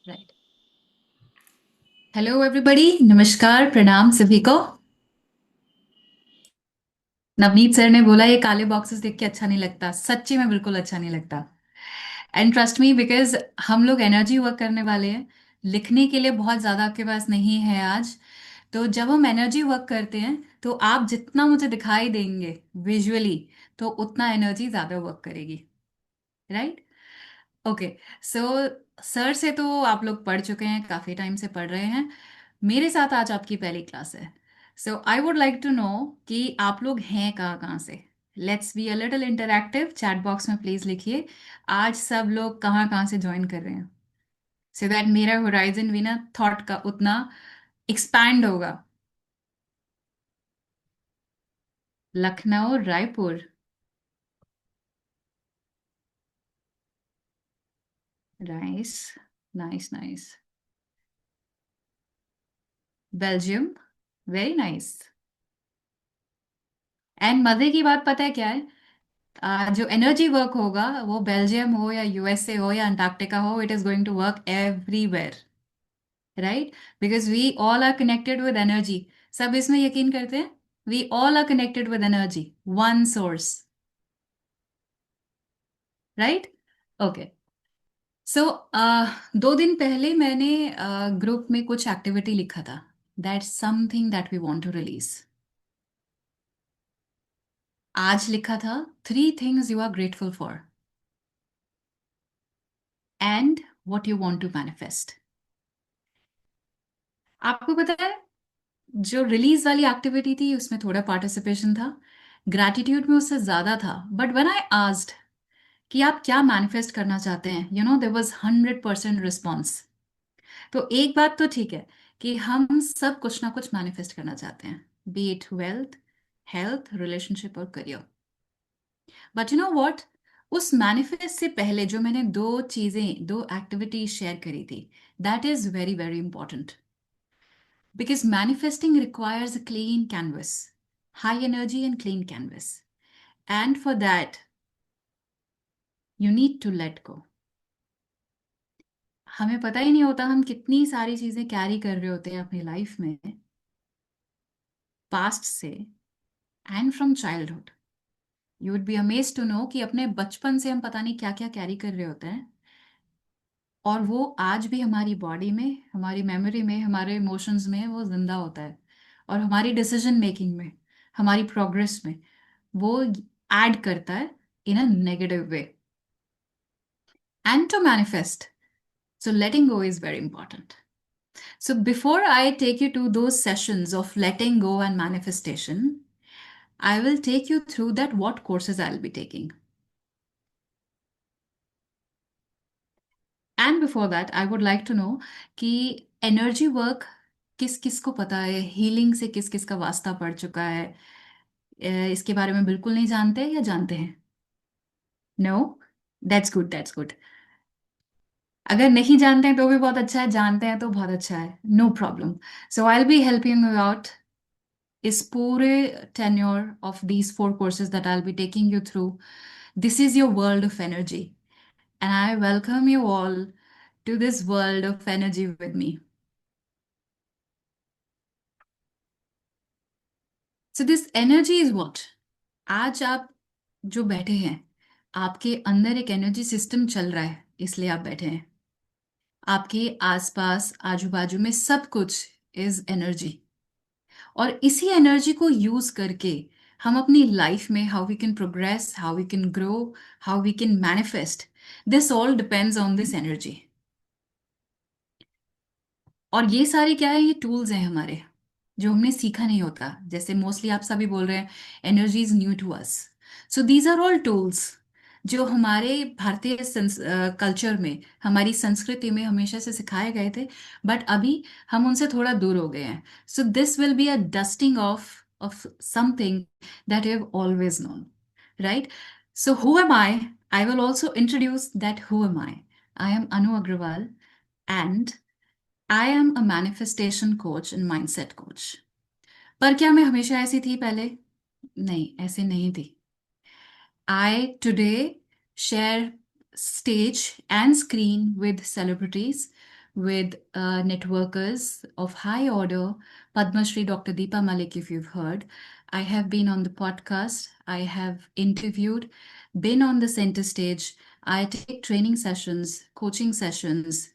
Right. Hello everybody, नमस्कार, प्रणाम सभी को। नवनीत सर ने बोला ये काले बॉक्सेस देख के अच्छा नहीं लगता, सच्ची में बिल्कुल अच्छा नहीं लगता। एंड ट्रस्ट मी, बिकॉज हम लोग एनर्जी वर्क करने वाले हैं। लिखने के लिए बहुत ज़्यादा आपके पास नहीं है आज। तो जब हम एनर्जी वर्क करते हैं तो आप जितना मुझे दिखाई देंगे विजुअली, तो उतना एनर्जी ज़्यादा वर्क करेगी। राइट। ओके। सो सर से तो आप लोग पढ़ चुके हैं, काफ़ी टाइम से पढ़ रहे हैं। मेरे साथ आज आपकी पहली क्लास है। So I would like to know कि आप लोग हैं कहाँ कहाँ से। Let's be a little interactive. Chat box में प्लीज लिखिए आज सब लोग कहाँ कहाँ से ज्वाइन कर रहे हैं, सो दैट मेरा होराइजन भी ना थॉट का उतना एक्सपैंड होगा। Lucknow, Raipur. Nice, nice nice. Belgium, very nice. And मजे की बात पता है क्या है? जो एनर्जी वर्क होगा वो बेल्जियम हो या यूएसए हो या अंटार्कटिका हो, it is going to work everywhere. Right. Because we all are connected with energy. सब इसमें यकीन करते हैं। We all are connected with energy, one source. Right. Okay. So 2 दिन पहले मैंने ग्रुप में कुछ एक्टिविटी लिखा था, that's something that we want to release. आज लिखा था 3 things you are grateful for and what you want to manifest. आपको पता है, जो रिलीज वाली एक्टिविटी थी उसमें थोड़ा पार्टिसिपेशन था, ग्रैटिट्यूड में उससे ज्यादा था। बट व्हेन आई आस्क्ड कि आप क्या मैनिफेस्ट करना चाहते हैं, देयर वाज 100% रिस्पॉन्स। तो एक बात तो ठीक है कि हम सब कुछ ना कुछ मैनिफेस्ट करना चाहते हैं, be it wealth, health, relationship और career. But you know what, उस मैनिफेस्ट से पहले जो मैंने दो एक्टिविटीज शेयर करी थी, that is very very important. Because manifesting requires a clean canvas, high energy and clean canvas. And for that, you need to let go. हमें पता ही नहीं होता हम कितनी सारी चीजें कैरी कर रहे होते हैं अपनी लाइफ में, पास्ट से and from childhood. You would be amaze to know कि अपने बचपन से हम पता नहीं क्या क्या कैरी कर रहे होते हैं, और वो आज भी हमारी बॉडी में, हमारी मेमोरी में, हमारे इमोशंस में वो जिंदा होता है। और हमारी डिसीजन मेकिंग में, हमारी प्रोग्रेस में वो ऐड करता है in a negative way. And to manifest, so letting go is very important. So before I take you to those sessions of letting go and manifestation, I will take you through that what courses I'll be taking. And before that, I would like to know कि energy work किस किस को पता है, healing से किस किस का वास्ता पड़ चुका है। इसके बारे में बिल्कुल नहीं जानते या जानते हैं? No, that's good, that's good. अगर नहीं जानते हैं तो भी बहुत अच्छा है, जानते हैं तो बहुत अच्छा है, no problem. So I will be helping you out इस पूरे tenure of these 4 courses that I'll be taking you through. This is your world of energy, and I welcome you all to this world of energy with me. So this energy is what? आज आप जो बैठे हैं, आपके अंदर एक energy system चल रहा है, इसलिए आप बैठे हैं। आपके आसपास आजू बाजू में सब कुछ इज एनर्जी। और इसी एनर्जी को यूज करके हम अपनी लाइफ में how we can progress, how we can grow, how we can manifest, this all depends on this energy. और ये सारे क्या है, ये टूल्स हैं हमारे, जो हमने सीखा नहीं होता। जैसे मोस्टली आप सभी बोल रहे हैं energy is new to us. So these are all tools जो हमारे भारतीय कल्चर में, हमारी संस्कृति में हमेशा से सिखाए गए थे, बट अभी हम उनसे थोड़ा दूर हो गए हैं। So this will be a dusting off something that you have always known, right? So who am I will also introduce that who am I am Anu Agrawal, and I am a manifestation coach and mindset coach. पर क्या मैं हमेशा ऐसी थी पहले? नहीं, ऐसे नहीं थी। I today share stage and screen with celebrities, with networkers of high order, Padma Shri Dr. Deepa Malik, if you've heard. I have been on the podcast, I have interviewed, been on the center stage. I take training sessions, coaching sessions.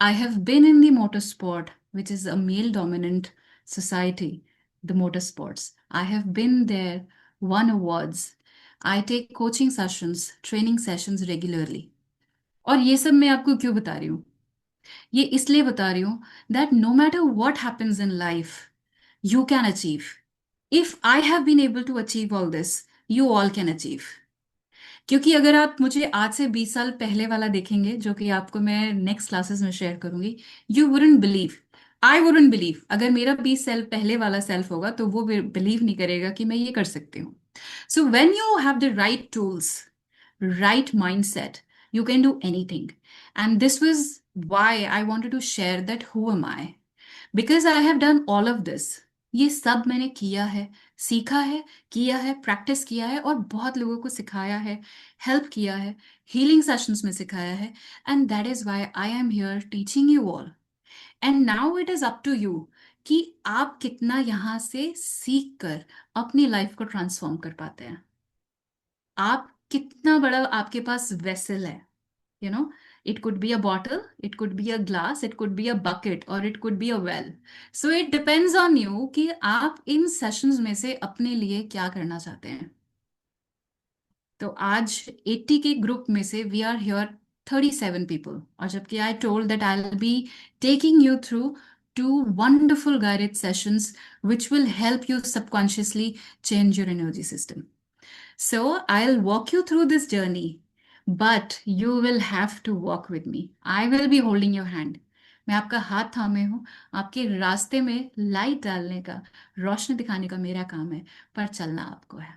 I have been in the motorsport, which is a male dominant society, the motorsports. I have been there, won awards. I take coaching sessions, training sessions regularly. और ये सब मैं आपको क्यों बता रही हूँ? ये इसलिए बता रही हूँ that no matter what happens in life you can achieve. If I have been able to achieve all this, you all can achieve. क्योंकि अगर आप मुझे आज से 20 साल पहले वाला देखेंगे, जो कि आपको मैं नेक्स्ट क्लासेस में शेयर करूंगी, you wouldn't believe, I wouldn't believe. अगर मेरा 20 साल पहले वाला सेल्फ होगा तो वो बिलीव नहीं करेगा कि मैं ये कर सकती हूँ. So when you have the right tools, right mindset, you can do anything. And this was why I wanted to share that who am I, because I have done all of this. ये सब मैंने किया है, सीखा है, किया है, practice किया है और बहुत लोगों को सिखाया है, हेल्प किया है, हीलिंग सेशंस में सिखाया है. And that is why I am here teaching you all. And now it is up to you कि आप कितना यहाँ से सीख कर अपनी लाइफ को ट्रांसफॉर्म कर पाते हैं. आप कितना बड़ा आपके पास वेसल है. you know it could be a bottle, it could be a glass, it could be a bucket, or it could be a well. So it depends on you कि आप इन सेशंस में से अपने लिए क्या करना चाहते हैं. तो आज 80 के ग्रुप में से वी आर हियर 37 पीपल, और जबकि I told that I will be taking you through two wonderful guided sessions which will help you subconsciously change your energy system. So I'll walk you through this journey, but you will have to walk with me. I will be holding your hand. मैं आपका हाथ थामे हूँ. आपके रास्ते में light डालने का, रोशनी दिखाने का मेरा काम है, पर चलना आपको है.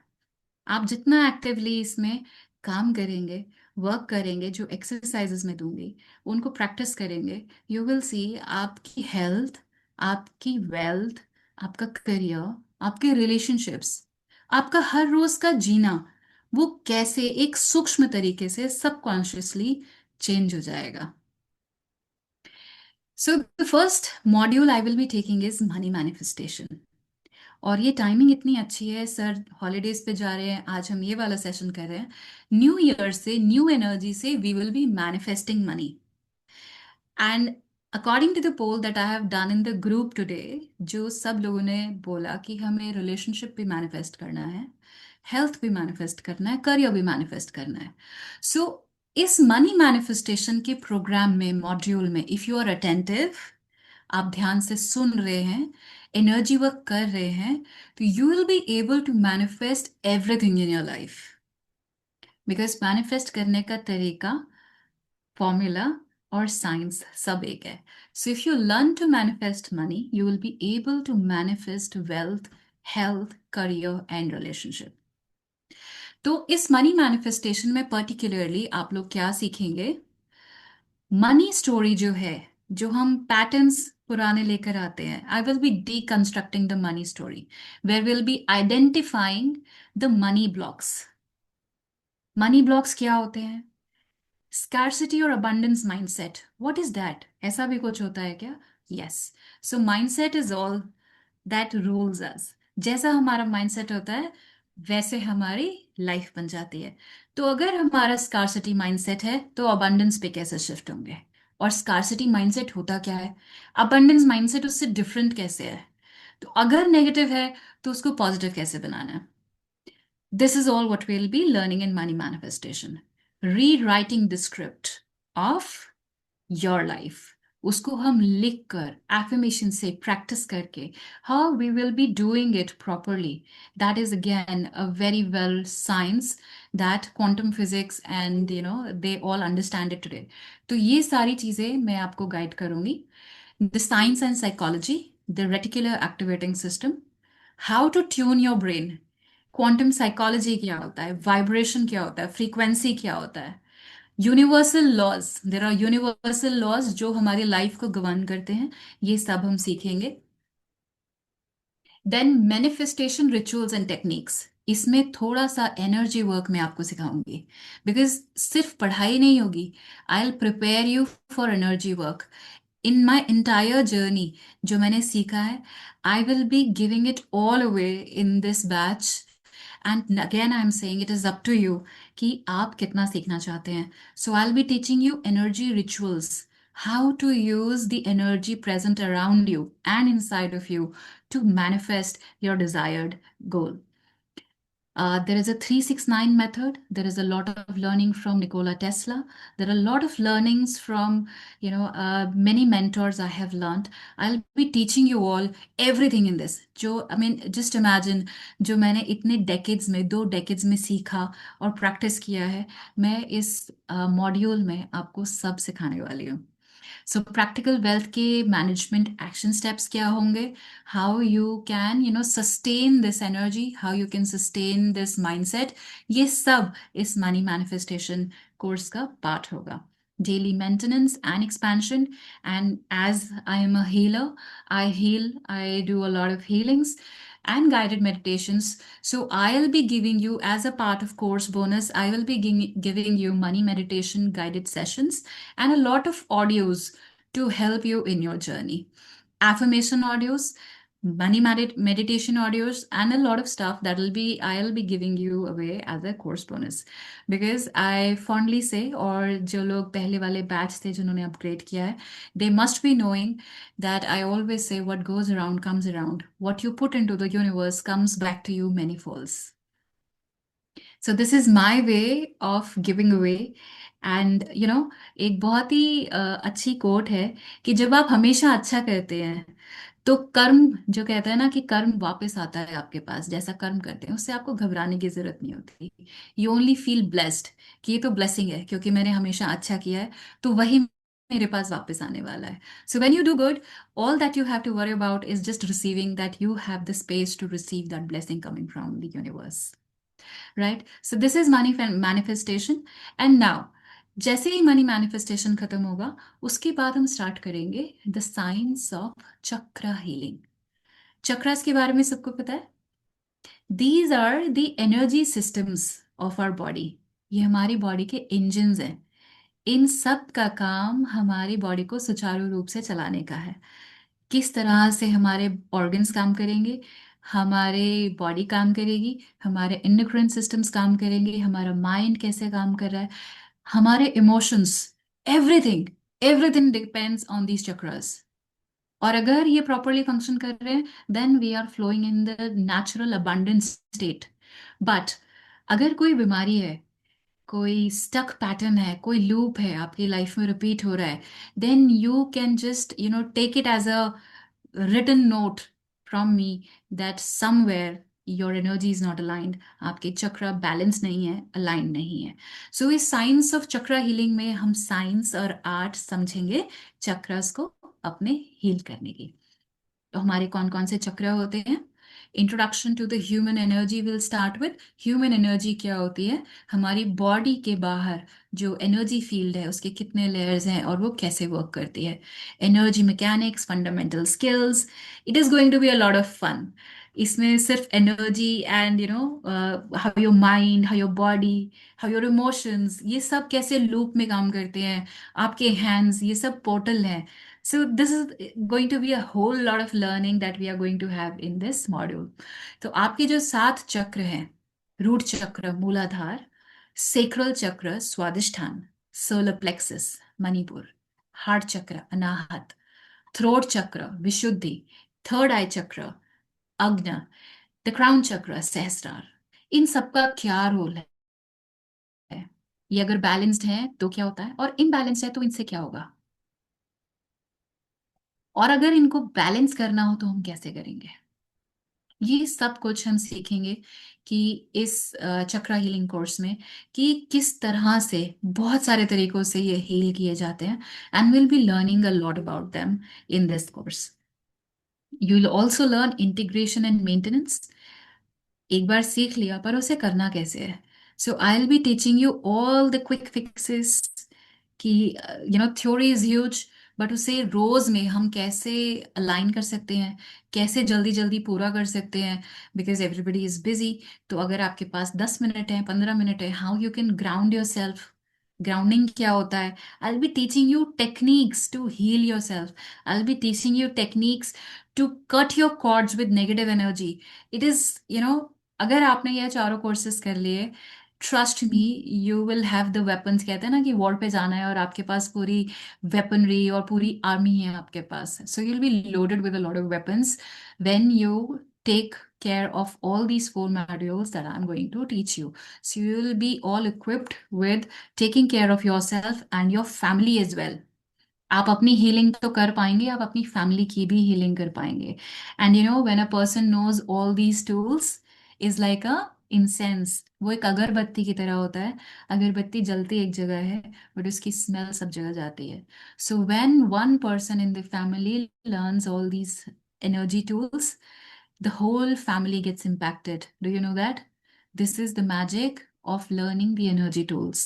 आप जितना एक्टिवली इसमें काम करेंगे, वर्क करेंगे, जो एक्सरसाइजेस में दूंगी उनको प्रैक्टिस करेंगे, यू विल सी आपकी हेल्थ, आपकी वेल्थ, आपका करियर, आपके रिलेशनशिप्स, आपका हर रोज का जीना, वो कैसे एक सूक्ष्म तरीके से सबकॉन्शियसली चेंज हो जाएगा. So the first module I will be taking is money manifestation. और ये टाइमिंग इतनी अच्छी है, सर हॉलीडेज पे जा रहे हैं, आज हम ये वाला सेशन कर रहे हैं. न्यू ईयर से, न्यू एनर्जी से we will be manifesting money. And according to the poll that I have done in the group today, जो सब लोगों ने बोला कि हमें रिलेशनशिप भी मैनिफेस्ट करना है, हेल्थ भी मैनिफेस्ट करना है, करियर भी मैनिफेस्ट करना है. सो इस मनी मैनिफेस्टेशन के प्रोग्राम में, मॉड्यूल में, इफ यू आर अटेंटिव, आप ध्यान से सुन रहे हैं, एनर्जी वर्क कर रहे हैं, तो you will be able to manifest everything in your life. Because manifest करने का तरीका, फॉर्मूला और साइंस सब एक है. So if you learn to manifest money, you will be able to manifest wealth, health, career and relationship. तो इस money manifestation में पर्टिकुलरली आप लोग क्या सीखेंगे? मनी स्टोरी जो है, जो हम पैटर्न्स पुराने लेकर आते हैं, I will be deconstructing the money story, where will be identifying the money blocks. Money blocks क्या होते हैं? स्कार्सिटी और abundance mindset, what is that? ऐसा भी कुछ होता है क्या? Yes. So mindset is all that rules us. जैसा हमारा माइंडसेट होता है वैसे हमारी लाइफ बन जाती है. तो अगर हमारा स्कार्सिटी माइंडसेट है तो अबंडेंस पे कैसे शिफ्ट होंगे? और स्कार्सिटी माइंडसेट होता क्या है? अबंडेंस माइंडसेट उससे डिफरेंट कैसे है? तो अगर नेगेटिव है तो उसको पॉजिटिव कैसे बनाना है? This is all what we'll be learning in money manifestation. Rewriting the script of your life. उसको हम लिख कर, affirmation से practice करके, how we will be doing it properly. That is again a very well science that quantum physics and they all understand it today. तो ये सारी चीजें मैं आपको गाइड करूंगी. The science and psychology, the reticular activating system, how to tune your brain, quantum psychology क्या होता है, वाइब्रेशन क्या होता है, फ्रीक्वेंसी क्या होता है, universal laws, there are universal laws जो हमारी लाइफ को गवर्न करते हैं, ये सब हम सीखेंगे. Then manifestation rituals and techniques, इसमें थोड़ा सा एनर्जी वर्क मैं आपको सिखाऊंगी. बिकॉज सिर्फ पढ़ाई नहीं होगी, I will prepare you for energy work. In my entire journey जो मैंने सीखा है, I will be giving it all away in this batch. And again I am saying it is up to you कि आप कितना सीखना चाहते हैं. So I will be teaching you energy rituals, how to use the energy present around you and inside of you to manifest your desired goal. There is a 369 method. There is a lot of learning from Nikola Tesla. There are a lot of learnings from, many mentors I have learned. I'll be teaching you all everything in this. जो I mean, just imagine जो मैंने इतने decades में 2 decades में सीखा और practice किया है, मैं इस मॉड्यूल में आपको सब सिखाने वाली हूँ. सो प्रैक्टिकल वेल्थ के मैनेजमेंट एक्शन स्टेप्स क्या होंगे, how you can sustain this energy, how you can sustain this mindset, ये सब इस मनी मैनिफेस्टेशन कोर्स का पार्ट होगा. Daily maintenance and expansion. And as I am a healer, I heal, I do a lot of healings and guided meditations. So I'll be giving you, as a part of course bonus, I will be giving you money meditation guided sessions and a lot of audios to help you in your journey. Affirmation audios, money meditation audios, and a lot of stuff that will be I'll be giving you away as a course bonus. Because I fondly say, और जो लोग पहले वाले batch थे जिन्होंने upgrade किया है, they must be knowing that I always say what goes around comes around. What you put into the universe comes back to you many folds. So this is my way of giving away. And एक बहुत ही अच्छी coat है कि जब आप हमेशा अच्छा करते हैं तो कर्म, जो कहते हैं ना कि कर्म वापस आता है आपके पास, जैसा कर्म करते हैं उससे आपको घबराने की जरूरत नहीं होती. यू ओनली फील ब्लेस्ड कि ये तो ब्लेसिंग है क्योंकि मैंने हमेशा अच्छा किया है, तो वही मेरे पास वापस आने वाला है. So when you do good, all that you have to worry about is just receiving, that you have the space to receive that blessing coming from the universe. Right. So this is money manifestation. And now जैसे ही money manifestation खत्म होगा, उसके बाद हम start करेंगे the science of chakra healing. Chakras के बारे में सबको पता है. These are the energy systems of our body. ये हमारी बॉडी के इंजन्स हैं. इन सब का काम हमारी बॉडी को सुचारू रूप से चलाने का है. किस तरह से हमारे ऑर्गन्स काम करेंगे, हमारे बॉडी काम करेगी, हमारे इंडोक्राइन सिस्टम्स काम करेंगे, हमारा माइंड कैसे काम कर रहा है, हमारे emotions, everything, everything depends on these chakras. और अगर ये प्रॉपरली फंक्शन कर रहे हैं, then we are flowing in the natural abundance state. But अगर कोई बीमारी है, कोई स्टक पैटर्न है, कोई लूप है आपकी लाइफ में रिपीट हो रहा है, then you can just take it as a written note from me that somewhere your energy is not aligned. आपके चक्र बैलेंस नहीं है, अलाइन नहीं है. सो इस साइंस ऑफ चक्र हीलिंग में हम साइंस और आर्ट समझेंगे चक्रस को अपने हील करने की. तो हमारे कौन कौन से चक्र होते हैं. Introduction to the human energy will start with human energy क्या होती है, हमारी बॉडी के बाहर जो एनर्जी फील्ड है उसके कितने लेयर्स हैं और वो कैसे वर्क करती है. Energy mechanics, fundamental skills. It is going to be a lot of fun. इसमें सिर्फ energy and how your mind, how your body, how your emotions, ये सब कैसे लूप में काम करते हैं, आपके हैंड्स, ये सब पोर्टल है. So this is going to be a whole lot of learning that we are going to have in this module. तो आपके जो 7 चक्र हैं, रूट चक्र मूलाधार, सेक्रल चक्र स्वादिष्ठान, solar plexus Manipur, heart chakra अनाहत, थ्रोट चक्र विशुद्धि, थर्ड आई चक्र अग्न, द क्राउन चक्र सहस्रार. इन सबका क्या रोल है, ये अगर बैलेंस्ड है तो क्या होता है और इनबैलेंस्ड है तो इनसे क्या होगा, और अगर इनको बैलेंस करना हो तो हम कैसे करेंगे, ये सब कुछ हम सीखेंगे कि इस चक्रा हीलिंग कोर्स में कि किस तरह से बहुत सारे तरीकों से ये हील किए जाते हैं. And will be learning a lot about them in this course. You will also learn integration and maintenance. एक बार सीख लिया पर उसे करना कैसे है. So I will be teaching you all the quick fixes कि थ्योरी इज ह्यूज, बट उसे रोज में हम कैसे अलाइन कर सकते हैं, कैसे जल्दी जल्दी पूरा कर सकते हैं. Because everybody is busy. तो अगर आपके पास 10 मिनट है, 15 मिनट है, how you can ground yourself grounding क्या होता है? I will be teaching you techniques to heal yourself. I will be teaching you techniques to cut your cords with negative energy. It is, अगर आपने ये चारों courses कर लिए, trust me, you will have the weapons. कहते हैं ना कि वॉर पे जाना है और आपके पास पूरी वेपनरी और पूरी आर्मी है आपके पास. So you will be loaded with a lot of weapons when you take care of all these four modules that I'm going to teach you. So you will be all equipped with taking care of yourself and your family as well. आप अपनी healing तो कर पाएंगे, आप अपनी family की भी healing कर पाएंगे. And when a person knows all these tools, is like a incense. वो एक अगरबत्ती की तरह होता है. अगरबत्ती जलती एक जगह है, बट उसकी स्मेल सब जगह जाती है. So when one person in the family learns all these energy tools, the whole family gets impacted. Do you know that? This is the magic of learning the energy tools.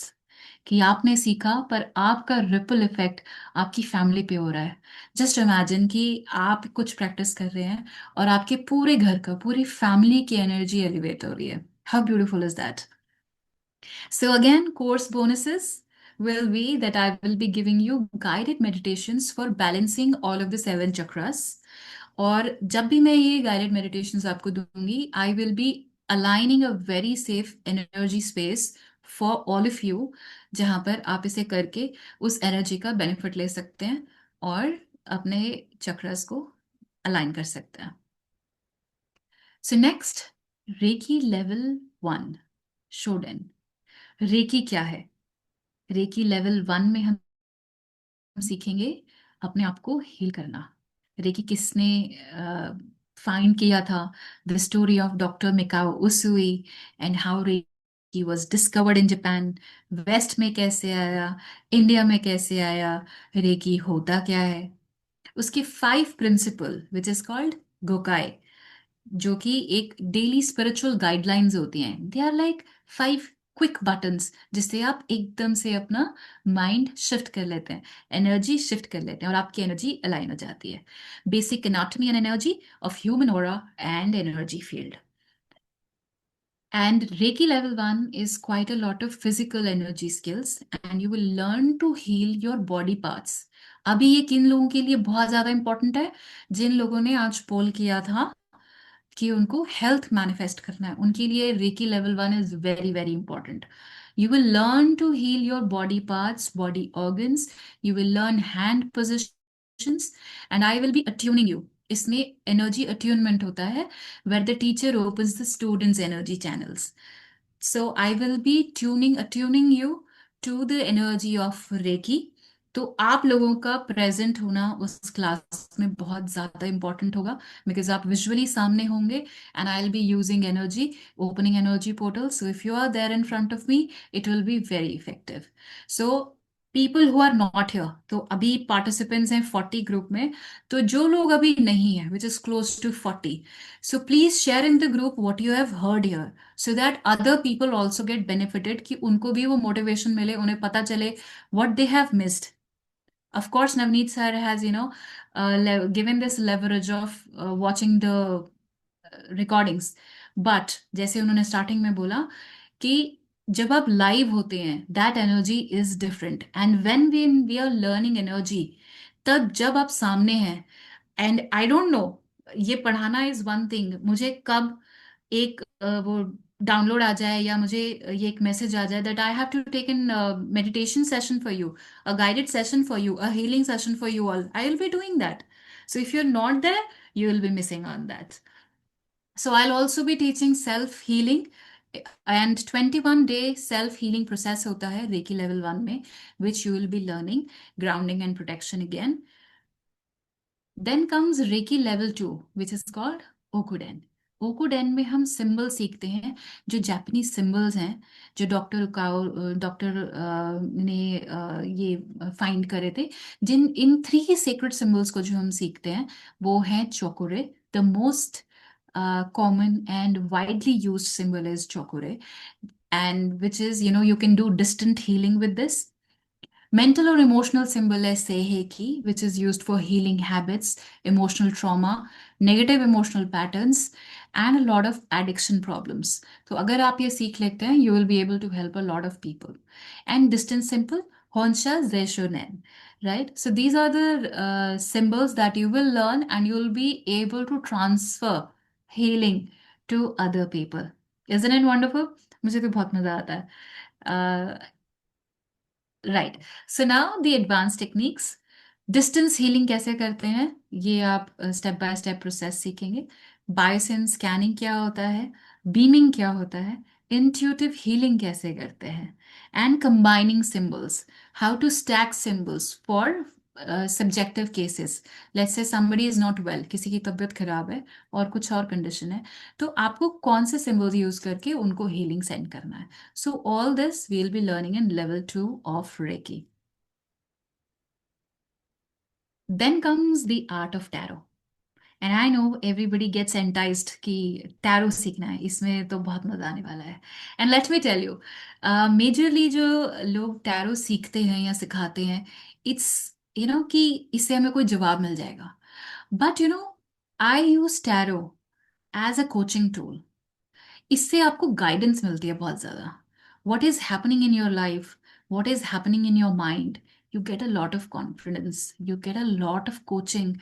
कि आपने सीखा पर आपका ripple effect आपकी family पे हो रहा है. जस्ट इमेजिन कि आप कुछ प्रैक्टिस कर रहे हैं और आपके पूरे घर का, पूरी फैमिली की एनर्जी एलिवेट हो रही है. How beautiful is that? So again, course bonuses will be that I will be giving you guided meditations for balancing all of the seven chakras. और जब भी मैं ये गाइडेड मेडिटेशंस आपको दूंगी, आई will B aligning a very safe energy space for all of you, जहां पर आप इसे करके उस एनर्जी का बेनिफिट ले सकते हैं और अपने चक्रस को अलाइन कर सकते हैं. So next, reiki level 1, shoden. Reiki क्या है? रेकी लेवल 1 में हम सीखेंगे अपने आप को हील करना. रेकी किसने फाइंड किया था? The story of doctor Mikao Usui and how Reiki was discovered in Japan. West में कैसे आया, इंडिया में कैसे आया, रेकी होता क्या है, उसके 5 principle which is called Gokai, जो कि एक डेली स्पिरिचुअल गाइडलाइंस होती हैं. They are like 5 quick buttons जिससे आप एकदम से अपना माइंड शिफ्ट कर लेते हैं, एनर्जी शिफ्ट कर लेते हैं और आपकी एनर्जी अलाइन हो जाती है. Basic anatomy and energy of human aura and energy field. And Reiki level 1 is quite a lot of physical energy skills, and you will learn to heal your body parts. अभी ये किन लोगों के लिए बहुत ज्यादा इंपॉर्टेंट है? जिन लोगों ने आज पोल किया था कि उनको हेल्थ मैनिफेस्ट करना है, उनके लिए reiki level 1 is very very important. You will learn to heal your body parts, body organs. You will learn hand positions and I will be attuning you. इसमें एनर्जी अट्यूनमेंट होता है where the teacher opens the students' energy channels. So I will be attuning you to the energy of Reiki. तो आप लोगों का present होना उस class में बहुत ज्यादा इंपॉर्टेंट होगा, बिकॉज आप विजुअली सामने होंगे and I will be using energy, opening energy portal. So if you are there in front of me, it will be very effective. So people who are not here, तो अभी participants हैं 40 group में, तो जो लोग अभी नहीं है which is close to 40, so please share in the group what you have heard here so that other people also get benefited, कि उनको भी वो motivation मिले, उन्हें पता चले what they have missed. Of course, Navneet sir has, given this leverage of watching the recordings. But जैसे उन्होंने स्टार्टिंग में बोला कि जब आप लाइव होते हैं, that energy is different. And when we are learning energy, तब जब आप सामने हैं, एंड आई डोंट नो, ये पढ़ाना इज वन थिंग, मुझे कब एक वो डाउनलोड आ जाए या मुझे ये एक मैसेज आ जाए that I have to take in meditation session for you, a guided session for you, a healing session for you all, I will be doing that. So if you're not there, you will be missing on that. So I'll also be teaching self healing, and 21-day self healing process hota hai Reiki level 1 mein, which you will be learning grounding and protection again. Then comes Reiki level 2, which is called Okuden. ओकुडेन में हम symbol सीखते हैं, जो Japanese symbols हैं, जो doctor ने ये find करे थे. जिन इन 3 सेक्रेट सिंबल्स को जो हम सीखते हैं, वो है chokurei. The most common and widely used symbol is chokurei, and which is, you can do distant healing with this. Mental or emotional symbol is Seiheki, which is used for healing habits, emotional trauma, negative emotional patterns. And a lot of addiction problems. तो अगर आप ये सीख लेते हैं, you will be able to help a lot of people. And distance symbol, Honsha Zeshonen, right? So these are the symbols that you will learn and you will be able to transfer healing to other people. Isn't it wonderful? मुझे तो बहुत मजा आता है। Right. So now the advance techniques. Distance healing कैसे करते हैं, ये आप स्टेप बाय स्टेप प्रोसेस सीखेंगे। बायोसेंस स्कैनिंग क्या होता है, बीमिंग क्या होता है, इंट्यूटिव हीलिंग कैसे करते हैं, and combining symbols, how to stack symbols for subjective cases. Let's say somebody इज नॉट वेल, किसी की तबीयत खराब है और कुछ और कंडीशन है, तो आपको कौन से सिंबल्स यूज करके उनको हीलिंग सेंड करना है। So all this we'll be learning in level 2 of Reiki. Then comes the art of tarot. And I know everybody gets enticed कि टैरो सीखना है, इसमें तो बहुत मजा आने वाला है। And let me tell you, majorly जो लोग टैरो सीखते हैं या सिखाते हैं, इट्स कि इससे हमें कोई जवाब मिल जाएगा। But I use tarot as a coaching tool. इससे आपको गाइडेंस मिलती है बहुत ज़्यादा। What is happening in your life, what is happening in your mind, you get a lot of confidence, you get a lot of coaching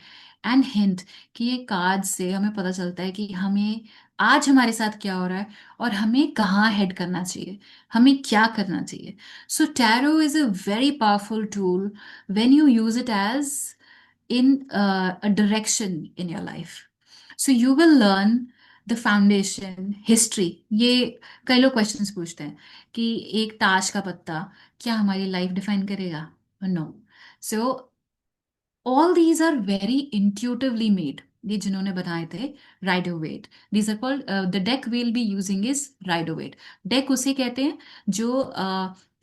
and hint कि ये card से हमें पता चलता है कि हमें आज हमारे साथ क्या हो रहा है और हमें कहाँ हेड करना चाहिए, हमें क्या करना चाहिए। So tarot is a very powerful tool when you use it as in a direction in your life. So you will learn the foundation history. ये कई लोग क्वेश्चंस पूछते हैं कि एक ताश का पत्ता क्या हमारी लाइफ डिफाइन करेगा। No. So all these are very intuitively made. ये जिन्होंने बनाए थे, Rider Waite, these are called, the deck will be using is Rider Waite. Deck उसे कहते हैं जो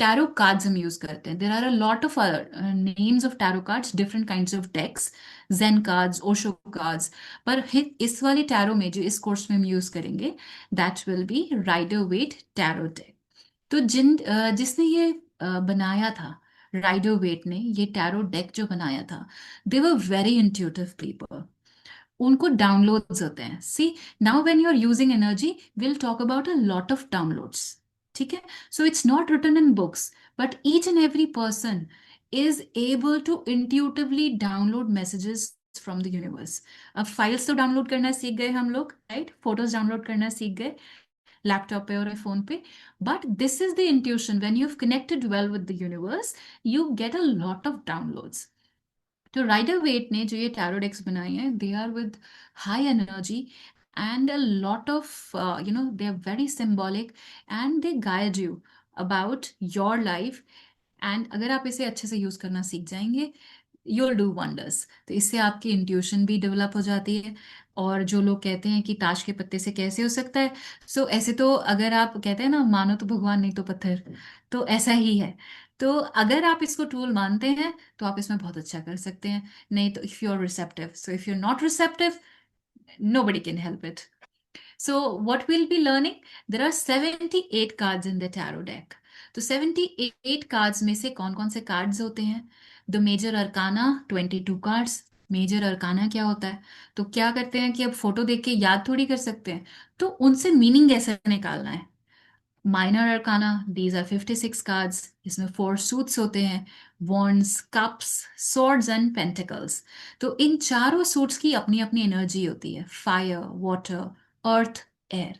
टैरो कार्ड्स हम यूज करते हैं। There are a lot of names of tarot cards, different kinds of decks, Zen cards, Osho cards. पर इस वाली टैरो में जो इस कोर्स में हम यूज करेंगे, that will be Rider Waite tarot deck. तो जिसने ये बनाया था, राइडर वेट ने ये टैरो डेक जो बनाया था, they were very intuitive people. उनको डाउनलोड्स होते हैं। See, now when you are using energy, will talk about a lot of downloads. ठीक है। So it's not written in books, but each and every person is able to intuitively download messages from the universe. अब files तो download करना सीख गए हम लोग, right? Photos download करना सीख गए लैपटॉप पे और फोन पे। But this is the intuition, when you have connected well with the universe, you get a lot of downloads. तो राइडर वेट ने जो ये टैरो डेक्स बनाए हैं, they are with high energy and a lot of they are very symbolic and they guide you about your life. And अगर आप इसे अच्छे से यूज करना सीख जाएंगे, you'll डू वंडर्स। तो इससे आपकी इंट्यूशन भी डेवलप हो जाती है। और जो लोग कहते हैं कि ताश के पत्ते से कैसे हो सकता है, सो ऐसे तो अगर आप कहते हैं ना, मानो तो भगवान नहीं तो पत्थर, तो ऐसा ही है। तो अगर आप इसको टूल मानते हैं, तो आप इसमें बहुत अच्छा कर सकते हैं। नहीं तो if you are receptive, so if you are not receptive, nobody can help it. So what we'll be learning, there are 78 cards in the tarot deck. तो 78 कार्ड्स में से कौन कौन से कार्ड्स होते हैं? The major arcana, 22 cards. Major arcana क्या होता है? तो क्या करते हैं कि अब फोटो देख के याद थोड़ी कर सकते हैं, तो उनसे मीनिंग कैसे निकालना है। Minor arcana, these are 56 cards. इसमें 4 सूट्स होते हैं, wands, cups, swords and pentacles. तो इन चारों सूट्स की अपनी अपनी एनर्जी होती है, फायर, वाटर, अर्थ, एयर।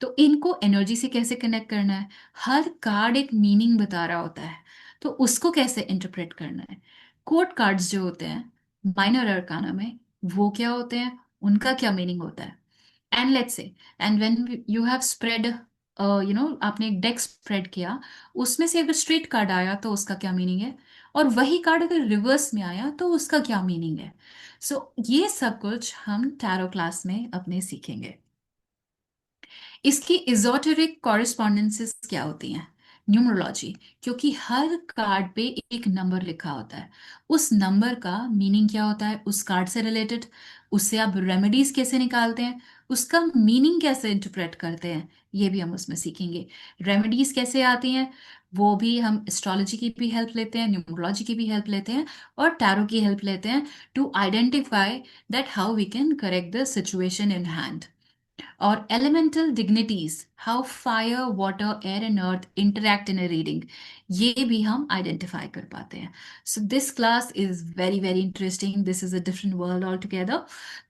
तो इनको एनर्जी से कैसे कनेक्ट करना है, हर कार्ड एक मीनिंग बता रहा होता है, तो उसको कैसे इंटरप्रेट करना है। कोड कार्ड्स जो होते हैं माइनर अरकाना में, वो क्या होते हैं, उनका क्या मीनिंग होता है। And let's say, and when you have spread, आपने एक डेक स्प्रेड किया, उसमें से अगर स्ट्रेट कार्ड आया तो उसका क्या मीनिंग है, और वही कार्ड अगर रिवर्स में आया तो उसका क्या मीनिंग है। सो ये सब कुछ हम टैरो क्लास में अपने सीखेंगे। इसकी इजोटेरिक कॉरेस्पॉन्डेंसेस क्या होती हैं? न्यूमरोलॉजी, क्योंकि हर कार्ड पे एक नंबर लिखा होता है, उस नंबर का मीनिंग क्या होता है उस कार्ड से रिलेटेड, उससे आप रेमेडीज कैसे निकालते हैं, उसका मीनिंग कैसे इंटरप्रेट करते हैं, ये भी हम उसमें सीखेंगे। रेमेडीज कैसे आती हैं, वो भी हम एस्ट्रोलॉजी की भी हेल्प लेते हैं, न्यूमरोलॉजी की भी हेल्प लेते हैं, और टैरो की हेल्प लेते हैं, to identify that how we can correct the situation in hand. और elemental dignities, how fire water air and earth interact in a reading, ये भी हम आइडेंटिफाई कर पाते हैं. So this class is very very interesting. This is a different world all together.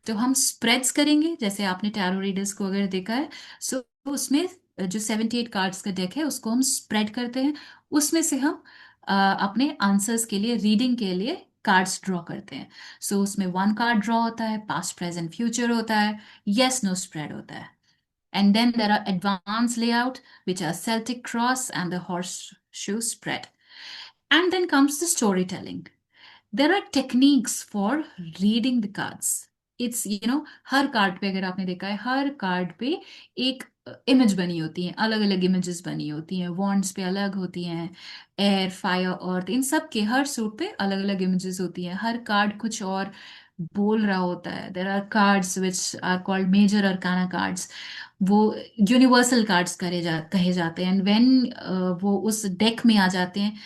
तो हम spreads करेंगे, जैसे आपने टैरो रीडर्स को अगर देखा है. सो उसमें जो 78 कार्ड्स का डेक है उसको हम स्प्रेड करते हैं. उसमें से हम अपने आंसर्स के लिए, रीडिंग के लिए कार्ड्स ड्रॉ करते हैं. सो उसमें वन कार्ड ड्रॉ होता है, पास्ट प्रेजेंट फ्यूचर होता है, yes no spread होता है. And then there are advanced layout, which are Celtic cross and the horseshoe spread. And then comes the storytelling. There are techniques for reading the cards. It's, her card पे अगर आपने देखा है, हर card पे एक image बनी होती है, अलग अलग इमेजेस बनी होती हैं, वॉन्ड्स पे अलग होती हैं, एयर फायर अर्थ, इन सब के हर सूट पे अलग अलग इमेजेस होती हैं. हर कार्ड कुछ और बोल रहा होता है. There are cards which are called major arcana cards. वो यूनिवर्सल कार्ड्स कहे जाते हैं. एंड व्हेन वो उस डेक में आ जाते हैं,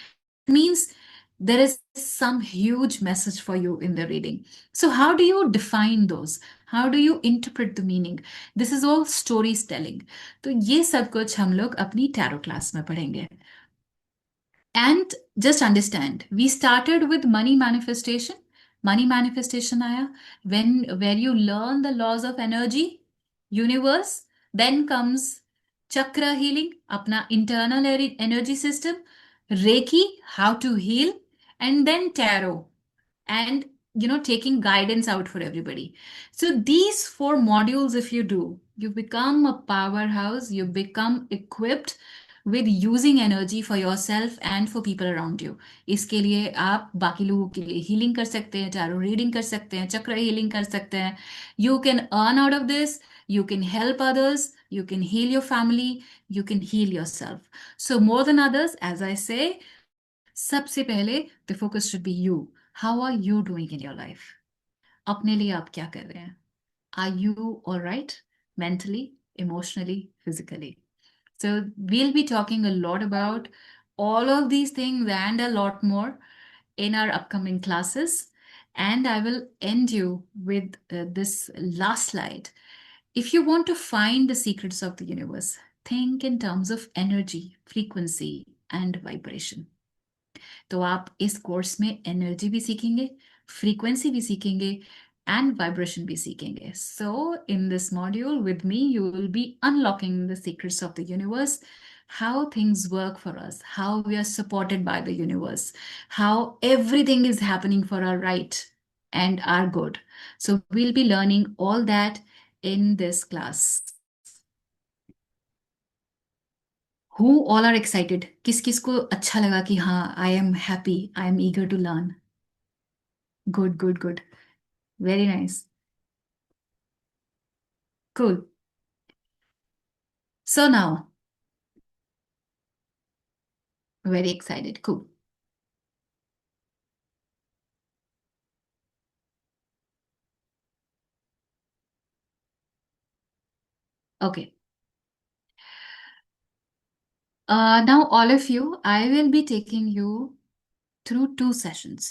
means there is some huge message for you in the reading. So, how do you define those? How do you interpret the meaning? This is all stories telling. तो ये सब कुछ हम लोग अपनी टैरो क्लास में पढ़ेंगे. And just understand, we started with money manifestation. Money manifestation आया when where you learn the laws of energy, universe. Then comes chakra healing, अपना internal energy system, Reiki, how to heal, and then tarot, and taking guidance out for everybody. So these four modules, if you do, you become a powerhouse. You become equipped with using energy for yourself and for people around you. इसके लिए आप बाकी लोगों के लिए healing कर सकते हैं, टैरो रीडिंग कर सकते हैं, चक्र हीलिंग कर सकते हैं. You can earn out of this. You can help others. You can heal your family. You can heal yourself. So more than others, as I say, सबसे पहले the focus should be you. How are you doing in your life? अपने लिए आप क्या कर रहे हैं? Are you all right mentally, emotionally, physically? So we'll be talking a lot about all of these things and a lot more in our upcoming classes. And I will end you with this last slide. If you want to find the secrets of the universe, think in terms of energy, frequency, and vibration. तो आप इस course में energy भी सीखेंगे, frequency भी सीखेंगे, and vibration भी सीखेंगे. So in this module with me you will be unlocking the secrets of the universe, how things work for us, how we are supported by the universe, how everything is happening for our right and our good. So we'll be learning all that in this class. Who all are excited? किस किस को अच्छा लगा कि हाँ, I am happy, I am eager to learn. Good, good, good. Very nice. Cool. So now, very excited. Cool. Okay. Now, all of you, I will be taking you through two sessions.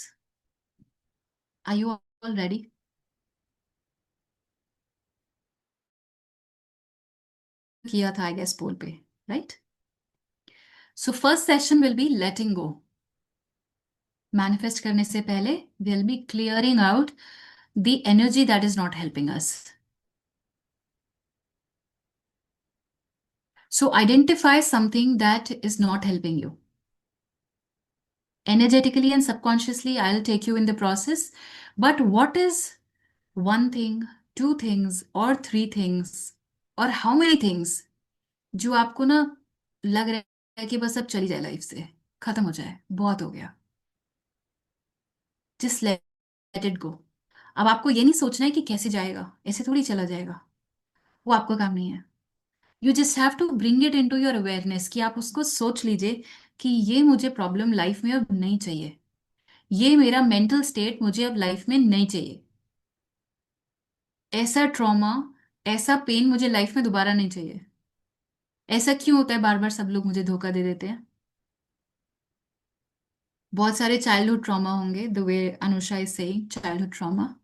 Are you all ready? किया था, I guess, पोल पे, right? So first session will be letting go. Manifest करने से पहले we'll be clearing out the energy that is not helping us. So identify something that is not helping you. Energetically and subconsciously, I'll take you in the process. But what is one thing, two things, or three things, or how many things जो आपको ना लग रहा है कि बस अब चली जाए, लाइफ से खत्म हो जाए, बहुत हो गया? Just let it go. अब आपको ये नहीं सोचना है कि कैसे जाएगा, ऐसे थोड़ी चला जाएगा. वो आपका काम नहीं है. You just have to bring it into your awareness, कि आप उसको सोच लीजिए कि ये मुझे प्रॉब्लम लाइफ में अब नहीं चाहिए, ये मेरा मेंटल स्टेट मुझे अब लाइफ में नहीं चाहिए, ऐसा ट्रॉमा, ऐसा पेन मुझे लाइफ में दोबारा नहीं चाहिए. ऐसा क्यों होता है बार बार सब लोग मुझे धोखा दे देते हैं? बहुत सारे चाइल्डहुड ट्रॉमा होंगे, the way Anusha is saying childhood trauma.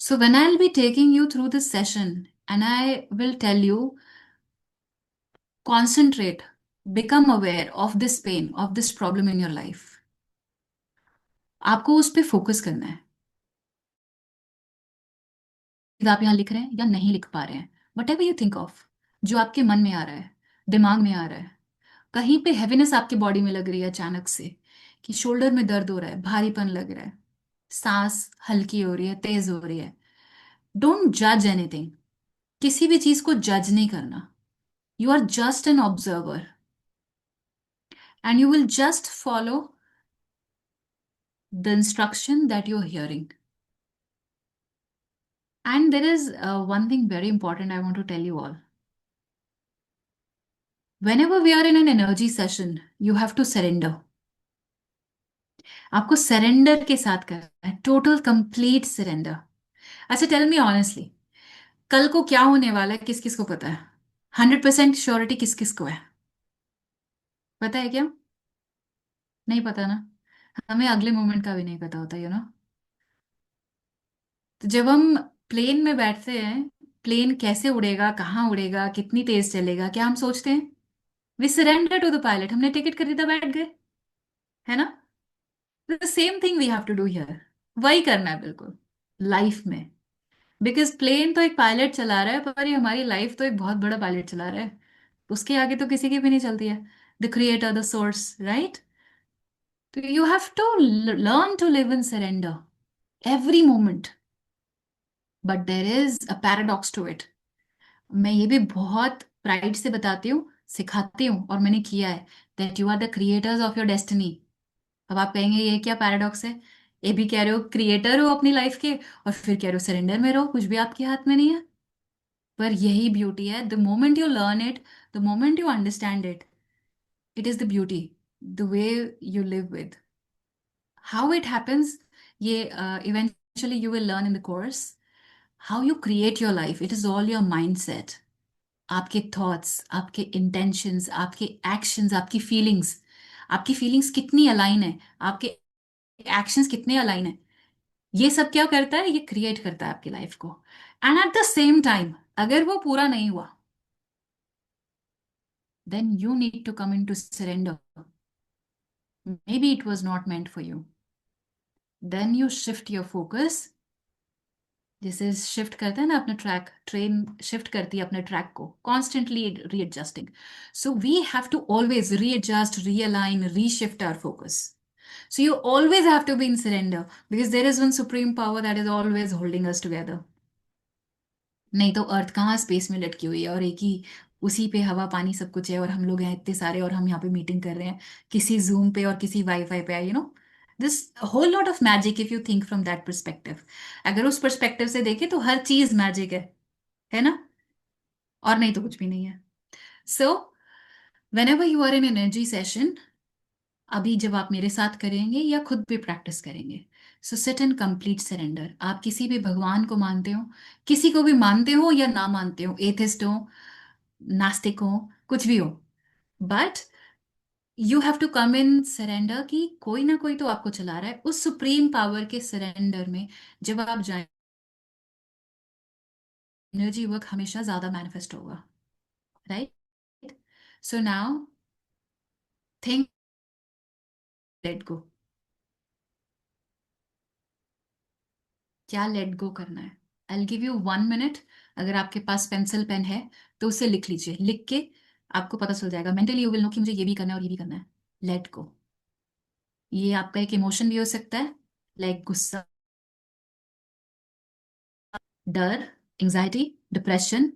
So when I will be taking you through this session, and I will tell you, concentrate, become aware of this pain, of this problem in your life. आपको उस पर focus करना है। आप यहाँ लिख रहे हैं या नहीं लिख पा रहे हैं, what ever you think of, जो आपके मन में आ रहा है, दिमाग में आ रहा है, कहीं पे हैवीनेस आपके बॉडी में लग रही है अचानक से, कि शोल्डर में दर्द हो रहा है, भारीपन लग रहा है, सांस हल्की हो रही है, तेज हो रही है, डोंट जज एनीथिंग। किसी भी चीज को जज नहीं करना। You are just an observer and you will just follow the instruction that you are hearing. And there is one thing very important I want to tell you all. Whenever we are in an energy session, you have to surrender. आपको surrender के साथ करना है, total complete surrender. अच्छा, tell me honestly, कल को क्या होने वाला है किस किस को पता है? 100% श्योरिटी किस किस को है? पता है क्या? नहीं पता ना। हमें अगले मोमेंट का भी नहीं पता होता, यू नो। तो जब हम प्लेन में बैठते हैं, प्लेन कैसे उड़ेगा, कहाँ उड़ेगा, कितनी तेज चलेगा, क्या हम सोचते हैं? We surrender to the pilot, हमने टिकट खरीदा, बैठ गए, है ना? The same thing we have to do here. वही करना है बिल्कुल लाइफ में। बिकॉज प्लेन तो एक पायलट चला रहा है, पर ये हमारी लाइफ तो एक बहुत बड़ा पायलट चला रहा है। उसके आगे तो किसी की भी नहीं चलती है। The creator, the source, right? तो you have to learn to live in surrender every moment. But there is a paradox to it. मैं ये भी बहुत प्राइड से बताती हूँ, सिखाती हूँ, और मैंने किया है, that you are the creators of your destiny. अब आप कहेंगे ये क्या पैराडॉक्स है? ये भी कह रहे हो क्रिएटर हो अपनी लाइफ के, और फिर कह रहे हो सरेंडर में रहो, कुछ भी आपके हाथ में नहीं है। पर यही ब्यूटी है, the moment you learn it, the moment you understand it, it is the beauty, the way you live with, how it happens. ये eventually you will learn in the course how you create your life. It is all your mind set, आपके thoughts, आपके intentions, आपके actions, आपकी feelings. आपकी feelings कितनी align है, आपके actions कितने अलाइन है, ये सब क्या करता है? ये क्रिएट करता है आपकी लाइफ को। And at the same time, अगर वो पूरा नहीं हुआ, then you need to come into surrender. Maybe it was not meant for you. Then you shift your focus. जैसे शिफ्ट करते हैं ना अपना ट्रैक, ट्रेन शिफ्ट करती है अपने ट्रैक को, constantly readjusting. So we have to always readjust, realign, reshift our focus. So you always have to be in surrender, because there is one supreme power that is always holding us together. नहीं तो अर्थ कहाँ space में लटकी हुई है, और एक ही उसी पे हवा पानी सब कुछ है, और हम लोग हैं इतने सारे, और हम यहाँ पे मीटिंग कर रहे हैं किसी जूम पे और किसी वाईफाई पे, you know. This whole lot of magic if you think from that perspective. अगर उस परस्पेक्टिव से देखें तो हर चीज मैजिक है ना? और नहीं तो कुछ भी नहीं है। So whenever you are in energy session, अभी जब आप मेरे साथ करेंगे या खुद भी प्रैक्टिस करेंगे, so sit in complete surrender. आप किसी भी भगवान को मानते हो, किसी को भी मानते हो या ना मानते हो, एथिस्ट हो, नास्तिक हो, कुछ भी हो, but you have to come in surrender, कि कोई ना कोई तो आपको चला रहा है। उस सुप्रीम पावर के सरेंडर में जब आप जाए, एनर्जी वर्क हमेशा ज्यादा मैनिफेस्ट होगा, right? So now think, let go. क्या लेट गो करना है? I give you 1 minute. अगर आपके पास पेंसिल पेन है तो उसे लिख लीजिए, लिख के आपको पता चल जाएगा, मेंटली यू विल नो कि मुझे ये भी करना है और ये भी करना है। Let go. ये आपका एक इमोशन भी हो सकता है, लाइक गुस्सा, डर, एंजाइटी, डिप्रेशन।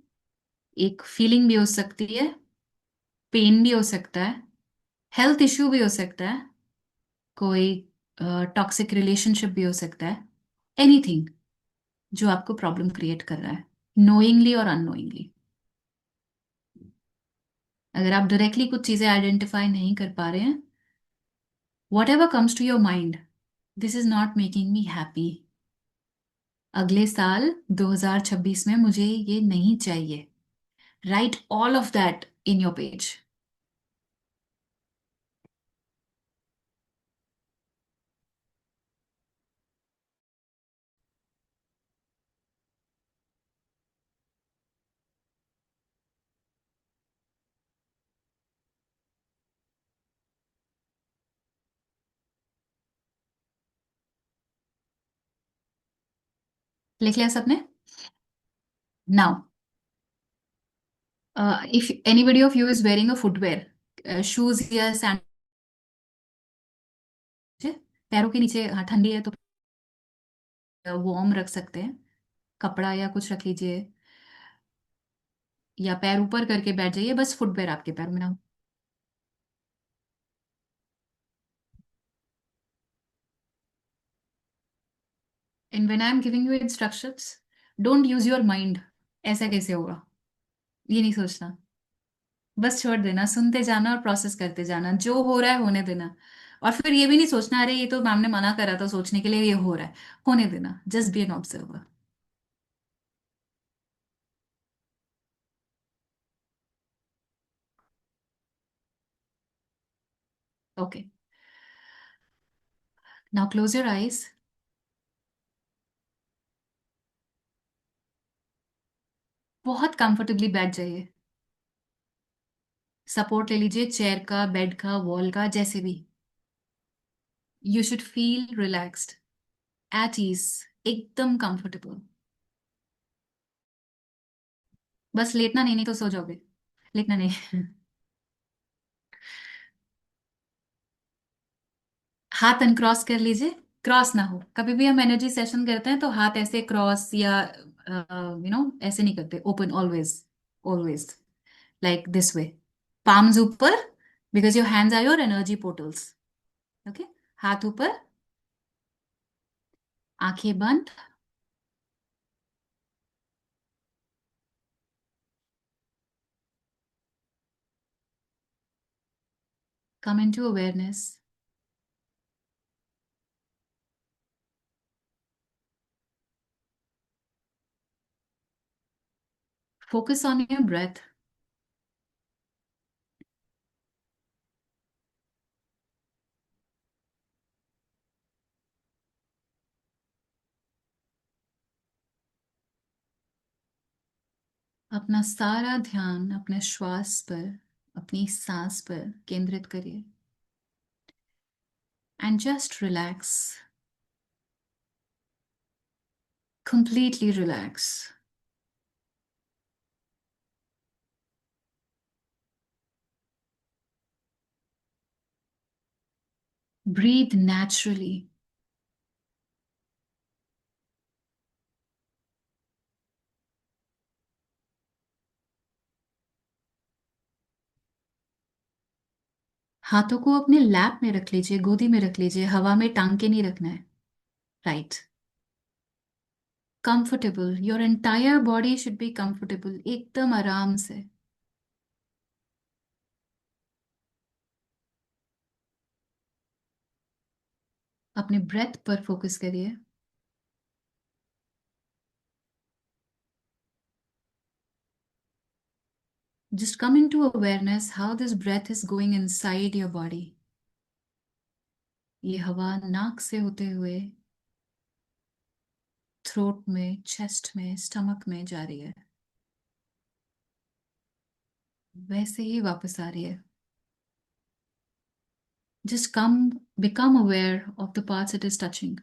एक फीलिंग भी हो सकती है, पेन भी हो सकता है, हेल्थ इश्यू भी हो सकता है, कोई टॉक्सिक रिलेशनशिप भी हो सकता है, एनीथिंग जो आपको प्रॉब्लम क्रिएट कर रहा है, नोइंगली और अननोइंगली। अगर आप डायरेक्टली कुछ चीजें आइडेंटिफाई नहीं कर पा रहे हैं, whatever comes to your mind, this is not making me happy, अगले साल 2026 में मुझे ये नहीं चाहिए, write all of that in your page. लिख लिया सबने? Now, if anybody of you is wearing a footwear, shoes या सैंडल, पैरों के नीचे, हाँ ठंडी है तो वार्म रख सकते हैं, कपड़ा या कुछ रख लीजिए, या पैर ऊपर करके बैठ जाइए, बस फुटवेयर आपके पैर में ना हो। And when I am giving you instructions, don't use your mind, ऐसा कैसे होगा, ये नहीं सोचना। बस छोड़ देना, सुनते जाना और प्रोसेस करते जाना, जो हो रहा है होने देना। और फिर ये भी नहीं सोचना अरे ये तो मैम ने मना करा था सोचने के लिए, ये हो रहा है, होने देना, just be an observer. Okay, now close your eyes. बहुत कंफर्टेबली बैठ जाइए, सपोर्ट ले लीजिए चेयर का, बेड का, वॉल का, जैसे भी। You should feel relaxed, at ease, एकदम कंफर्टेबल। बस लेटना नहीं, नहीं तो सो जाओगे। लेटना नहीं। हाथ अनक्रॉस कर लीजिए, क्रॉस ना हो। कभी भी हम एनर्जी सेशन करते हैं तो हाथ ऐसे क्रॉस या ऐसे नहीं करते, open always, always like this way, palms ऊपर, because your hands are your energy portals. Okay, हाथ ऊपर, आंखें बंद, come into awareness, focus on your breath. अपना सारा ध्यान अपने श्वास पर, अपनी सांस पर केंद्रित करिए, and just relax, completely relax. Breathe naturally. हाथों को अपने लैप में रख लीजिए, गोदी में रख लीजिए, हवा में टांग के नहीं रखना है। Right, comfortable, your entire body should be comfortable, एकदम आराम से। अपने ब्रेथ पर फोकस करिए। Just come into awareness how this breath is going inside your body. ये हवा नाक से होते हुए थ्रोट में, चेस्ट में, स्टमक में जा रही है, वैसे ही वापस आ रही है। Just come, become aware of the parts it is touching.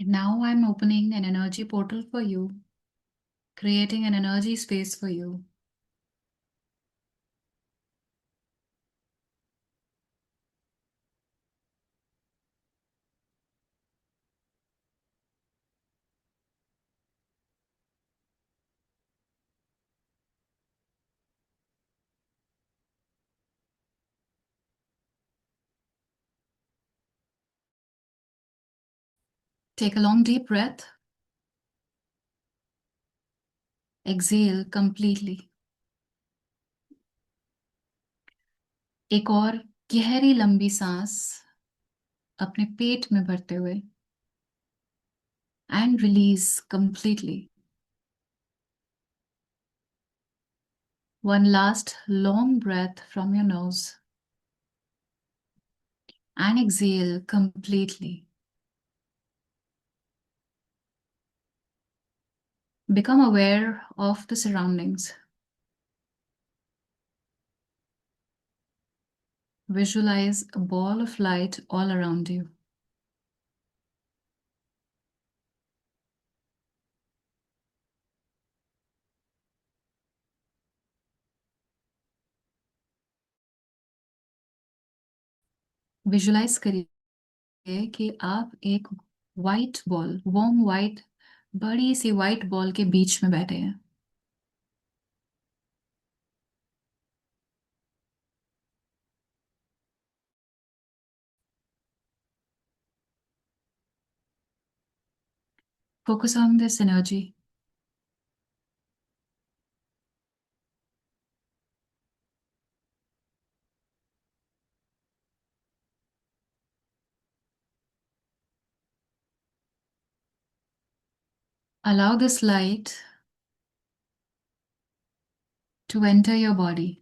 And now I'm opening an energy portal for you, creating an energy space for you. Take a long deep breath. Exhale completely. एक और गहरी लंबी सांस अपने पेट में भरते हुए, and release completely. One last long breath from your nose and exhale completely. Become aware of the surroundings. Visualize a ball of light all around you. Visualize करिए कि आप एक वाइट बॉल, वार्म वाइट, बड़ी सी white ball के बीच में बैठे हैं. Focus on this energy. Allow this light to enter your body.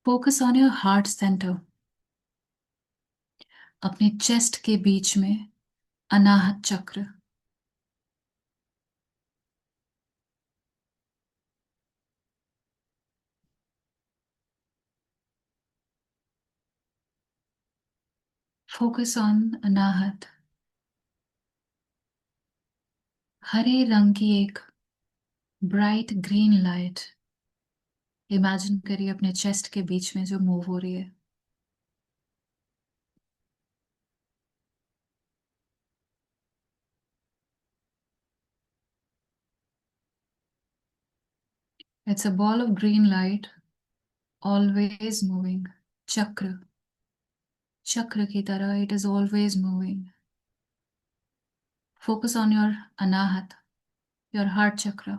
Focus on your heart center. अपने चेस्ट के बीच में अनाहत चक्र. Focus on अनाहत. हरे रंग की एक ब्राइट ग्रीन लाइट इमेजिन करिए अपने चेस्ट के बीच में जो मूव हो रही है. It's a ball of green light, always moving. चक्र, चक्र की तरह it is always moving. Focus on your anahat, your heart chakra.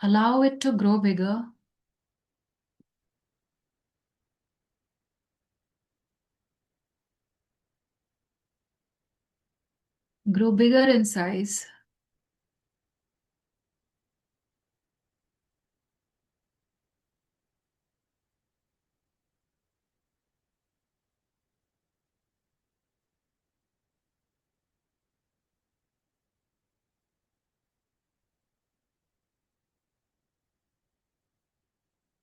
Allow it to grow bigger. Grow bigger in size.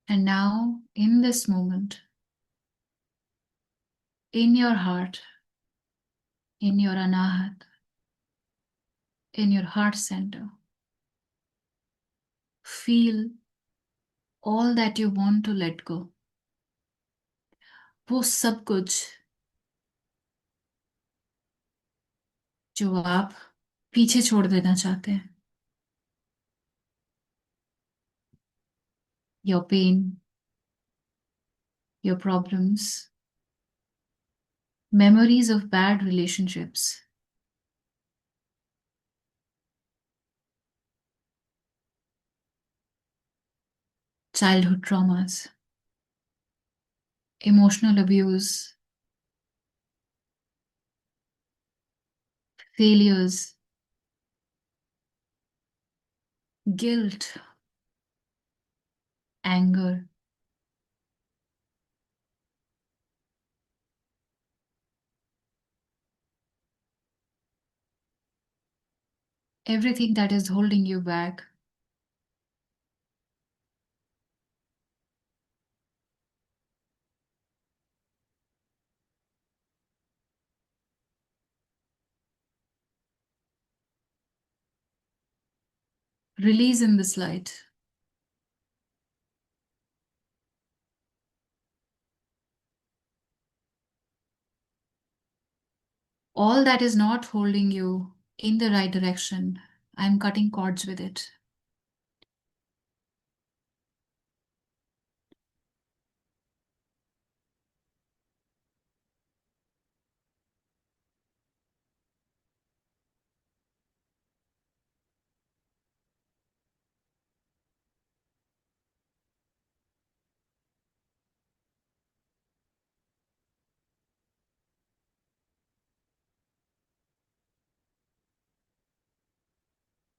And now, in this moment, in your heart, in your anahat, in your heart center, feel all that you want to let go. वो सब कुछ जो आप पीछे छोड़ देना चाहते हैं. Your pain, your problems, memories of bad relationships, childhood traumas, emotional abuse, failures, guilt, anger, everything that is holding you back. Release in this light. All that is not holding you in the right direction, I'm cutting cords with it.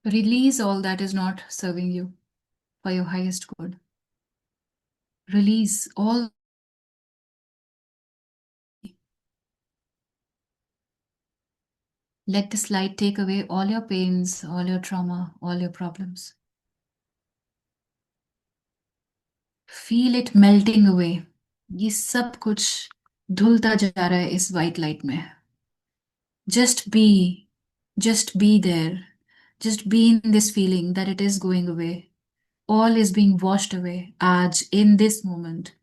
Release all that is not serving you for your highest good. Release all. Let this light take away all your pains, all your trauma, all your problems. Feel it melting away. ये सब कुछ धुलता जा रहा है इस white light में. Just be, just be there. Just be in this feeling that it is going away. All is being washed away. आज, in this moment.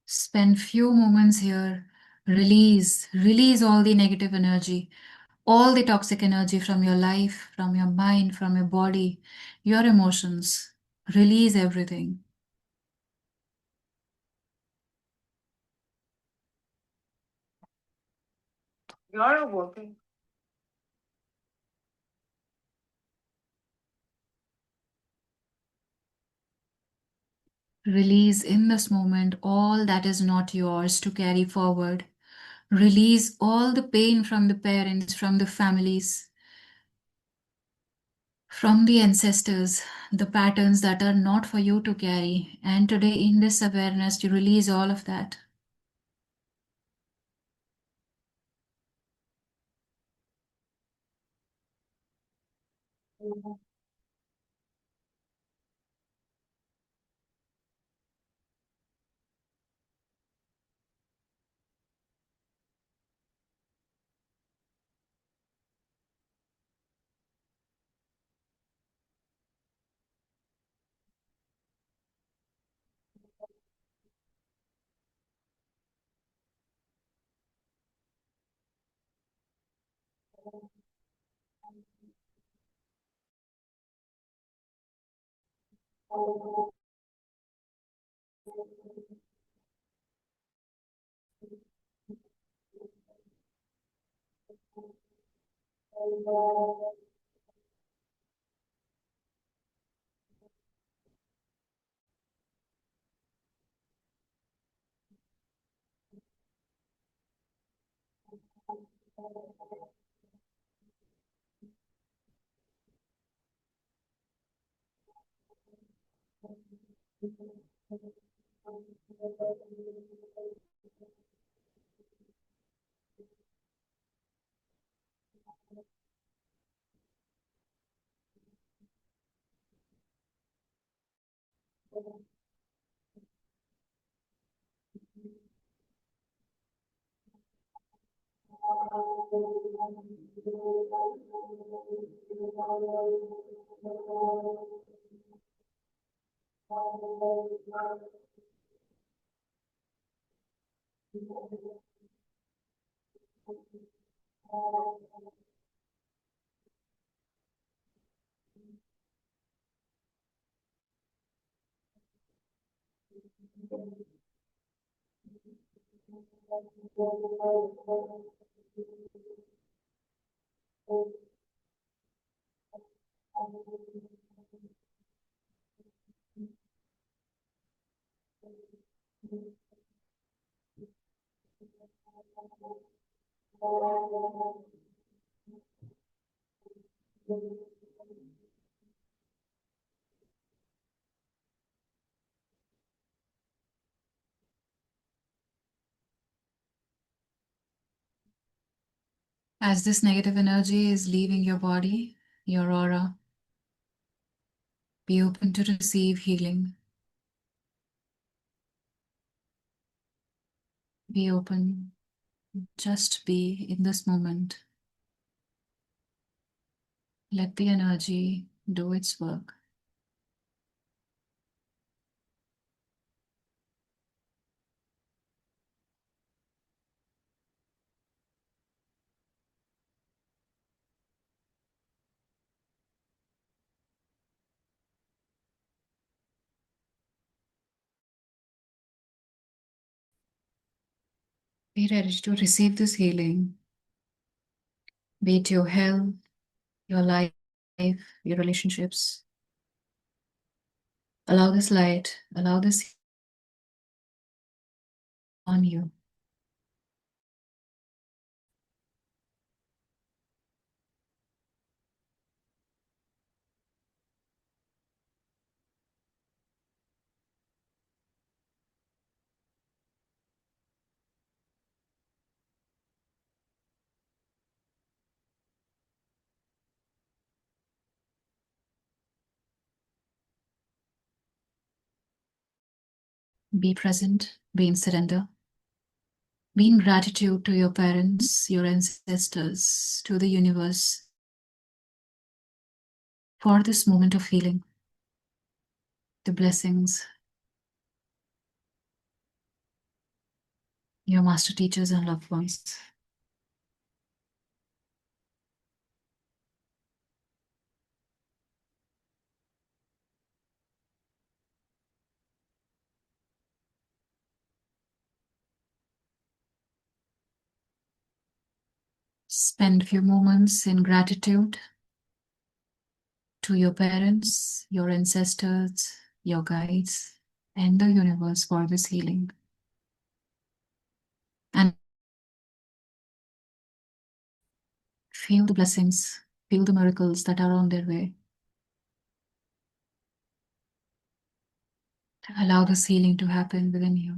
Spend few moments here. Release all the negative energy, all the toxic energy from your life, from your mind, from your body, your emotions. Release everything. Release in this moment all that is not yours to carry forward. Release all the pain from the parents, from the families, from the ancestors, the patterns that are not for you to carry. And today, in this awareness, you release all of that. As this negative energy is leaving your body, your aura, be open to receive healing. Be open. Just be in this moment. Let the energy do its work. Be ready to receive this healing, be it your health, your life, your relationships. Allow this light, allow this on you. Be present, be in surrender, be in gratitude to your parents, your ancestors, to the universe for this moment of healing, the blessings, your master teachers and loved ones. Spend a few moments in gratitude to your parents, your ancestors, your guides, and the universe for this healing. And feel the blessings, feel the miracles that are on their way. Allow this healing to happen within you.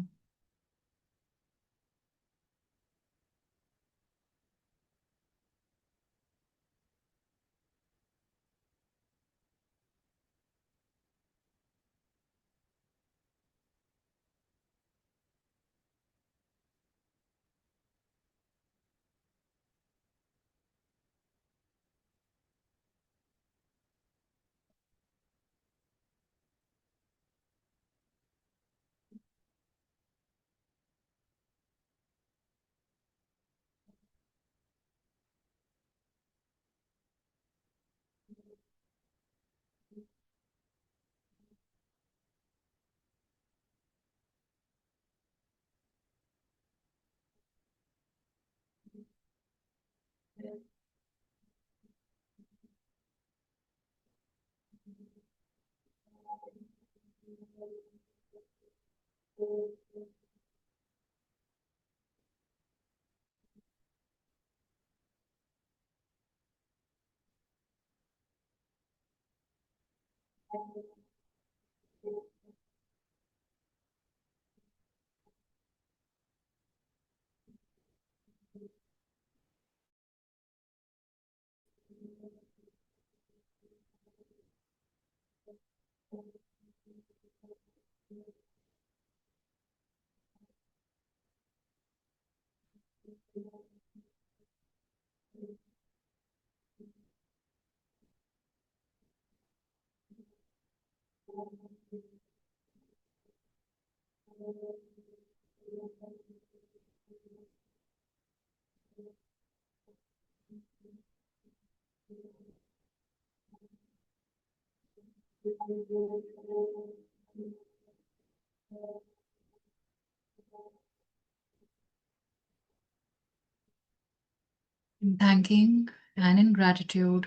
In thanking and in gratitude,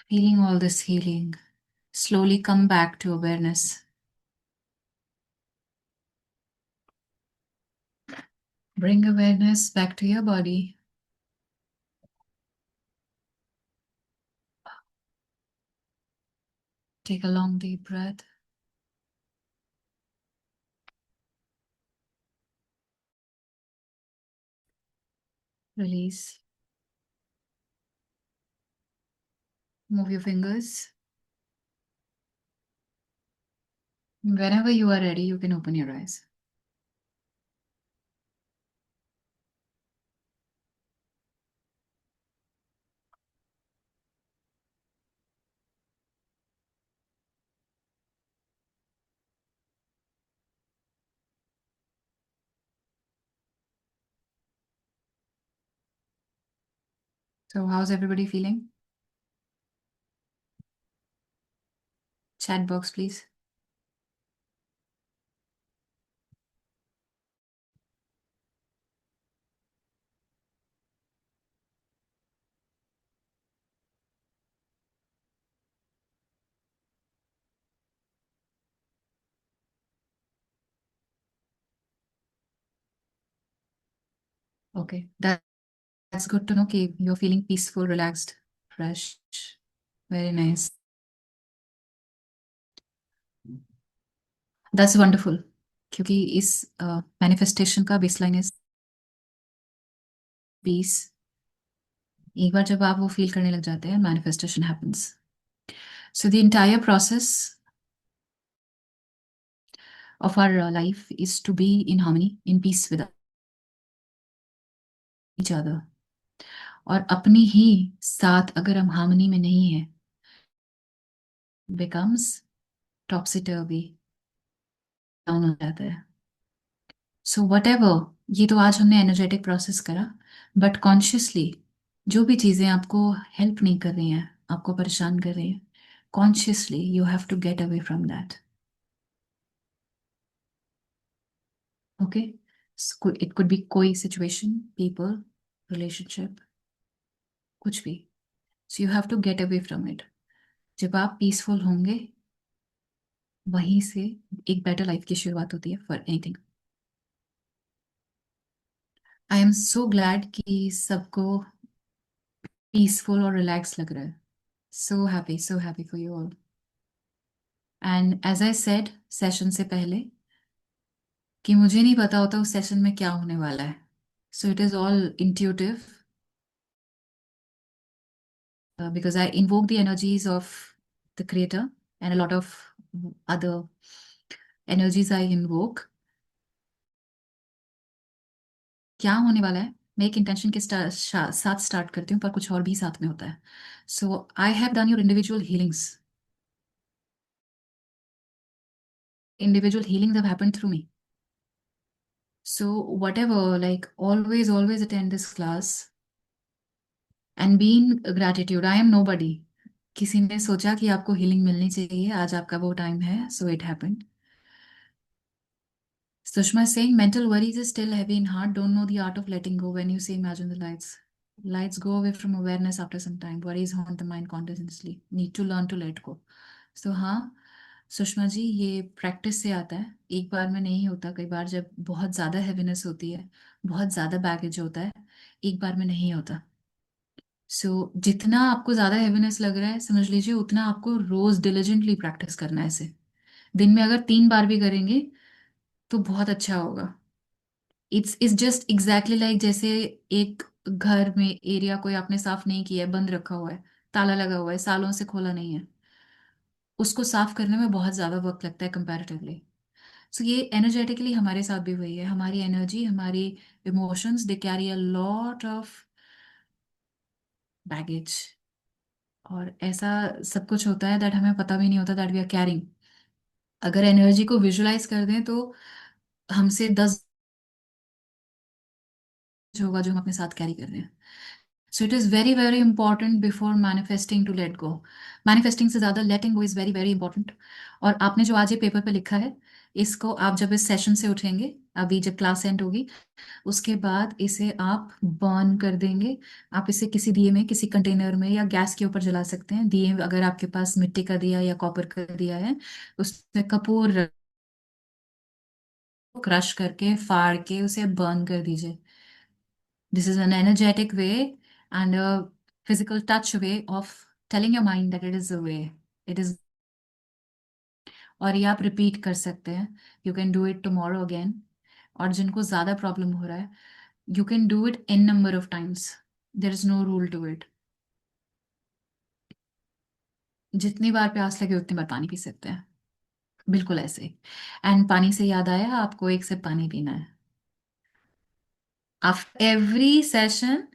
feeling all this healing, slowly come back to awareness. Bring awareness back to your body. Take a long deep breath. Release. Move your fingers. Whenever you are ready, you can open your eyes. So, how's everybody feeling? Chat box, please. Okay, that's good to know कि you are feeling peaceful, relaxed, fresh. Very nice. That's wonderful. क्योंकि इस manifestation का baseline is peace. एक बार जब आप वो feel करने लग जाते हैं, manifestation happens. So the entire process of our life is to be in harmony, in peace with each other. और अपनी ही साथ अगर हम हार्मनी में नहीं है, becomes topsy turvy, डाउन हो जाता है। सो वट एवर, ये तो आज हमने एनर्जेटिक प्रोसेस करा, बट कॉन्शियसली जो भी चीजें आपको हेल्प नहीं कर रही हैं, आपको परेशान कर रही हैं, consciously you have to get away from that. Okay, it could be कोई सिचुएशन, पीपल, रिलेशनशिप, कुछ भी। So you have to get away from it. जब आप पीसफुल होंगे, वहीं से एक बेटर लाइफ की शुरुआत होती है for anything. I am so glad कि सबको पीसफुल और रिलैक्स लग रहा है। So happy for you all. And as I said session से पहले कि मुझे नहीं पता होता उस सेशन में क्या होने वाला है। So it is all intuitive, because I invoke the energies of the creator and a lot of other energies I invoke. क्या होने वाला है, मैं एक इंटेंशन के साथ स्टार्ट करती हूँ, पर कुछ और भी साथ में होता है। So I have done your individual healings. Individual healings have happened through me. So whatever, like always attend this class and be in gratitude. I am nobody. किसी ने सोचा कि आपको हीलिंग मिलनी चाहिए, आज आपका वो टाइम है, so it happened. Sushma is saying mental worries is still heavy in heart. Don't know the art of letting go. When you say imagine the lights, lights go away from awareness after some time. Worries haunt the mind continuously. Need to learn to let go. So हाँ सुषमा जी, ये practice से आता है, एक बार में नहीं होता। कई बार जब बहुत ज्यादा हैवीनेस होती है, बहुत ज्यादा बैगेज होता है, एक बार में नहीं होता। सो जितना आपको ज्यादा हैवीनेस लग रहा है, समझ लीजिए उतना आपको रोज डिलिजेंटली प्रैक्टिस करना है इसे। दिन में अगर 3 बार भी करेंगे तो बहुत अच्छा होगा। इट्स जस्ट एग्जैक्टली लाइक जैसे एक घर में एरिया कोई आपने साफ नहीं किया है, बंद रखा हुआ है, ताला लगा हुआ है, सालों से खोला नहीं है, उसको साफ करने में बहुत ज्यादा वक्त लगता है कंपैरेटिवली। सो ये एनर्जेटिकली हमारे साथ भी वही है। हमारी एनर्जी, हमारी emotions, they carry a lot of baggage. और ऐसा सब कुछ होता है दैट हमें पता भी नहीं होता दैट वी आर कैरिंग। अगर एनर्जी को विजुलाइज कर दें तो हमसे 10 होगा जो हम अपने साथ कैरी कर रहे हैं। So it is very very important before manifesting to let go. Manifesting से ज़्यादा letting go is very very important. और आपने जो आज ये पेपर पे लिखा है, इसको आप जब इस सेशन से उठेंगे, अभी जब क्लास एंड होगी, उसके बाद इसे आप बर्न कर देंगे। आप इसे किसी दिए में, किसी कंटेनर में या गैस के ऊपर जला सकते हैं। दिए अगर आपके पास मिट्टी का दिया या कॉपर का दिया है, उसमें कपूर क्रश करके फाड़ के उसे बर्न कर दीजिए। This is an energetic way and a physical touch way of telling your mind that it is the way, it is. और ये आप रिपीट कर सकते हैं। You can do it tomorrow again. और जिनको ज्यादा प्रॉब्लम हो रहा है, you can do it in number of times. There is no rule to it. जितनी बार प्यास लगे उतनी बार पानी पी सकते हैं, बिल्कुल ऐसे ही। एंड पानी से याद आया, आपको एक सिप पानी पीना है। After every session,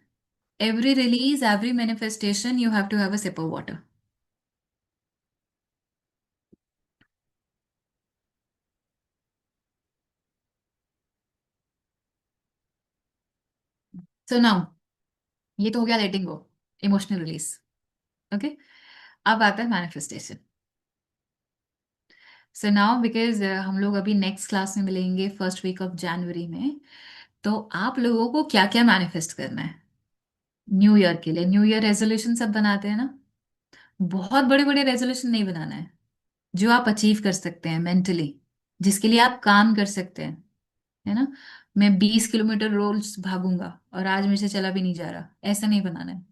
every release, every manifestation, you have to have a sip of water. So now, ये तो हो गया letting go, emotional release. Okay, अब आता है मैनिफेस्टेशन। सो नाउ बिकॉज हम लोग अभी नेक्स्ट क्लास में मिलेंगे फर्स्ट वीक ऑफ जनवरी में, तो आप लोगों को क्या क्या मैनिफेस्ट करना है न्यू ईयर के लिए। न्यू ईयर रेजोल्यूशन सब बनाते हैं ना, बहुत बड़े बड़े रेजोल्यूशन नहीं बनाना है। जो आप अचीव कर सकते हैं मेंटली, जिसके लिए आप काम कर सकते हैं, है ना। मैं 20 किलोमीटर रोज भागूंगा और आज मेरे से चला भी नहीं जा रहा, ऐसा नहीं बनाना है।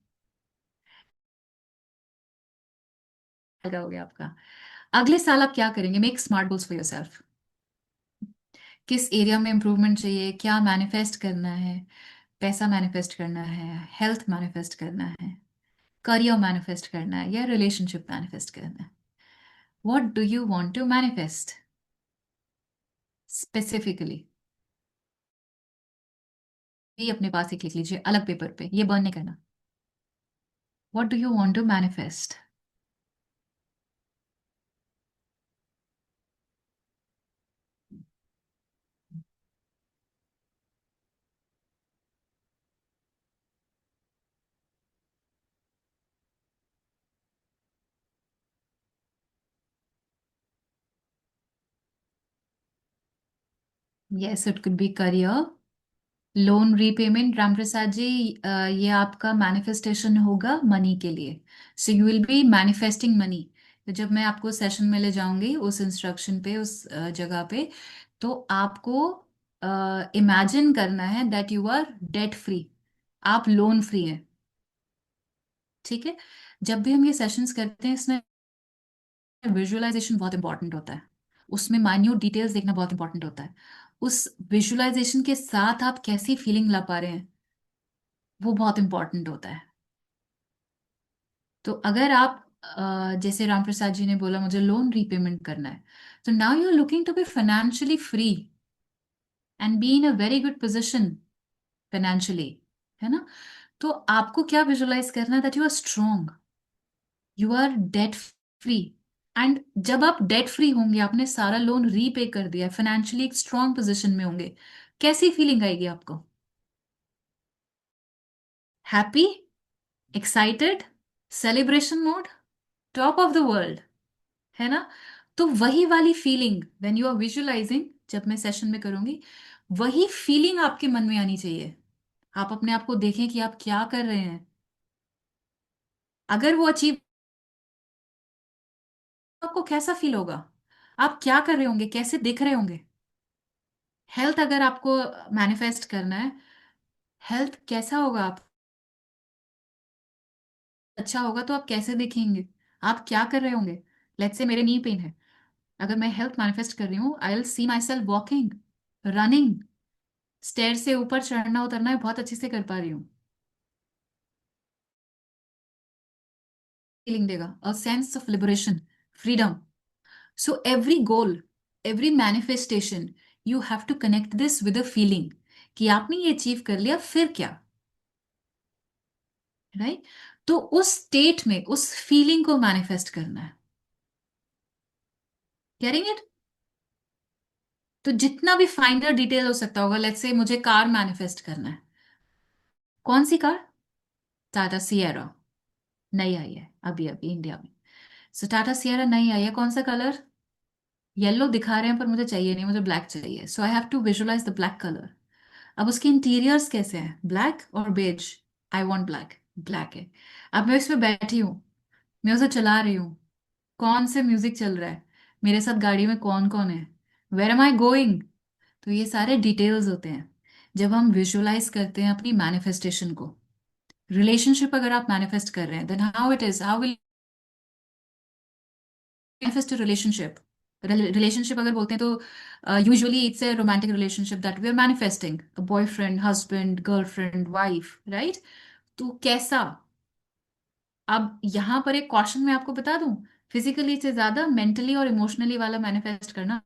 क्या हो गया आपका? अगले साल आप क्या करेंगे? Make smart goals for yourself. किस एरिया में इंप्रूवमेंट चाहिए, क्या मैनिफेस्ट करना है? पैसा मैनिफेस्ट करना है, हेल्थ मैनिफेस्ट करना है, करियर मैनिफेस्ट करना है, या रिलेशनशिप मैनिफेस्ट करना है? What do you want to manifest specifically? ये अपने पास एक लिख लीजिए अलग पेपर पे, ये बर्न नहीं करना। What do you want to manifest? Yes, it could be career, loan repayment. Ram Prasad ji, ये आपका मैनिफेस्टेशन होगा मनी के लिए। So you will be manifesting money. तो जब मैं आपको सेशन में ले जाऊंगी उस इंस्ट्रक्शन पे, उस जगह पे, तो आपको इमेजिन करना है that you are debt free, आप लोन फ्री हैं। ठीक है? जब भी हम ये सेशंस करते हैं, इसमें विजुअलाइजेशन बहुत इंपॉर्टेंट होता है, उसमें माइन्यूट डिटेल्स देखना बहुत इंपॉर्टेंट होता है। उस विजुअलाइजेशन के साथ आप कैसी फीलिंग ला पा रहे हैं, वो बहुत इंपॉर्टेंट होता है। तो अगर आप जैसे राम प्रसाद जी ने बोला मुझे लोन रीपेमेंट करना है, तो now you are looking to be financially free and be in a very good position financially, है ना? तो आपको क्या विजुअलाइज करना है? That you are strong, you are debt free. And जब आप डेट फ्री होंगे, आपने सारा लोन रीपे कर दिया, फाइनेंशियली एक स्ट्रांग पोजिशन में होंगे, कैसी फीलिंग आएगी आपको? Happy, excited, celebration mode, top of the world, है ना? तो वही वाली feeling when you are visualising, जब मैं सेशन में करूंगी, वही फीलिंग आपके मन में आनी चाहिए। आप अपने आप को देखें कि आप क्या कर रहे हैं। अगर वो अचीव, आपको कैसा फील होगा? आप क्या कर रहे होंगे, कैसे दिख रहे होंगे? हेल्थ अगर आपको मैनिफेस्ट करना है, हेल्थ कैसा होगा? आप अच्छा होगा तो आप कैसे दिखेंगे? आप क्या कर रहे होंगे? लेट्स से मेरे नी पेन है, अगर मैं हेल्थ मैनिफेस्ट कर रही हूँ, I will see myself walking, running, stair से ऊपर चढ़ना उतरना है बहुत अच्छे से कर पा रही हूँ। फीलिंग देगा a sense of liberation, freedom. So every goal, every manifestation, you have to connect this with a feeling कि आपने ये अचीव कर लिया, फिर क्या? राइट? तो उस स्टेट में उस फीलिंग को मैनिफेस्ट करना है। Carrying it. तो जितना भी फाइनर डिटेल हो सकता होगा, लेट्स से मुझे कार मैनिफेस्ट करना है। कौन सी कार? टाटा सिएरा नई आई है अभी अभी इंडिया में। सो टाटा सिएरा नई आई है, कौन सा कलर? येलो दिखा रहे हैं पर मुझे चाहिए नहीं, मुझे ब्लैक चाहिए। So I have to visualize the black colour. अब उसके इंटीरियर्स कैसे हैं, ब्लैक और beige? I want black, black है। अब मैं इसमें बैठी हूँ, मैं उसे चला रही हूँ, कौन से म्यूजिक चल रहा है, मेरे साथ गाड़ी में कौन कौन है, वेर एम आई गोइंग? तो ये सारे डिटेल्स होते हैं जब हम विजुअलाइज करते हैं अपनी मैनिफेस्टेशन को। रिलेशनशिप अगर आप मैनिफेस्ट कर रहे हैं, then how it is, how will manifest a relationship? Relationship अगर बोलते हैं तो usually it's a romantic relationship that we are manifesting, a boyfriend, husband, girlfriend, wife, right? तो कैसा? अब यहाँ पर एक क्वेश्चन मैं आपको बता दूं, फिजिकली से ज्यादा मेंटली और इमोशनली वाला मैनिफेस्ट करना,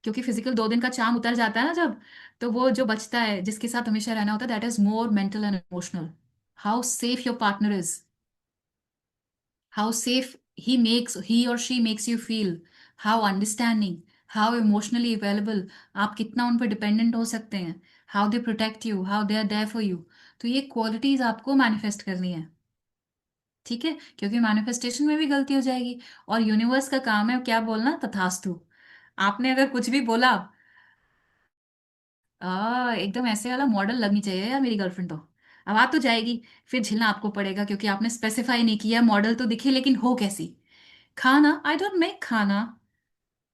क्योंकि फिजिकल 2 दिन का चाम उतर जाता है ना जब, तो वो जो बचता है जिसके साथ हमेशा रहना होता है, that is more mental and emotional. How safe your partner is, how safe he or she makes you feel, how understanding, how emotionally available, आप कितना उन पर डिपेंडेंट हो सकते हैं, how they protect you, how they are there for you। तो ये qualities आपको मैनिफेस्ट करनी है। ठीक है? क्योंकि मैनिफेस्टेशन में भी गलती हो जाएगी, और यूनिवर्स का काम है क्या बोलना, तथास्तु। आपने अगर कुछ भी बोला, एकदम ऐसे वाला मॉडल लगनी चाहिए यार मेरी गर्लफ्रेंड तो, अब आ तो जाएगी, फिर झेलना आपको पड़ेगा क्योंकि आपने स्पेसिफाई नहीं किया, मॉडल तो दिखे लेकिन हो कैसी। खाना, I don't make khana,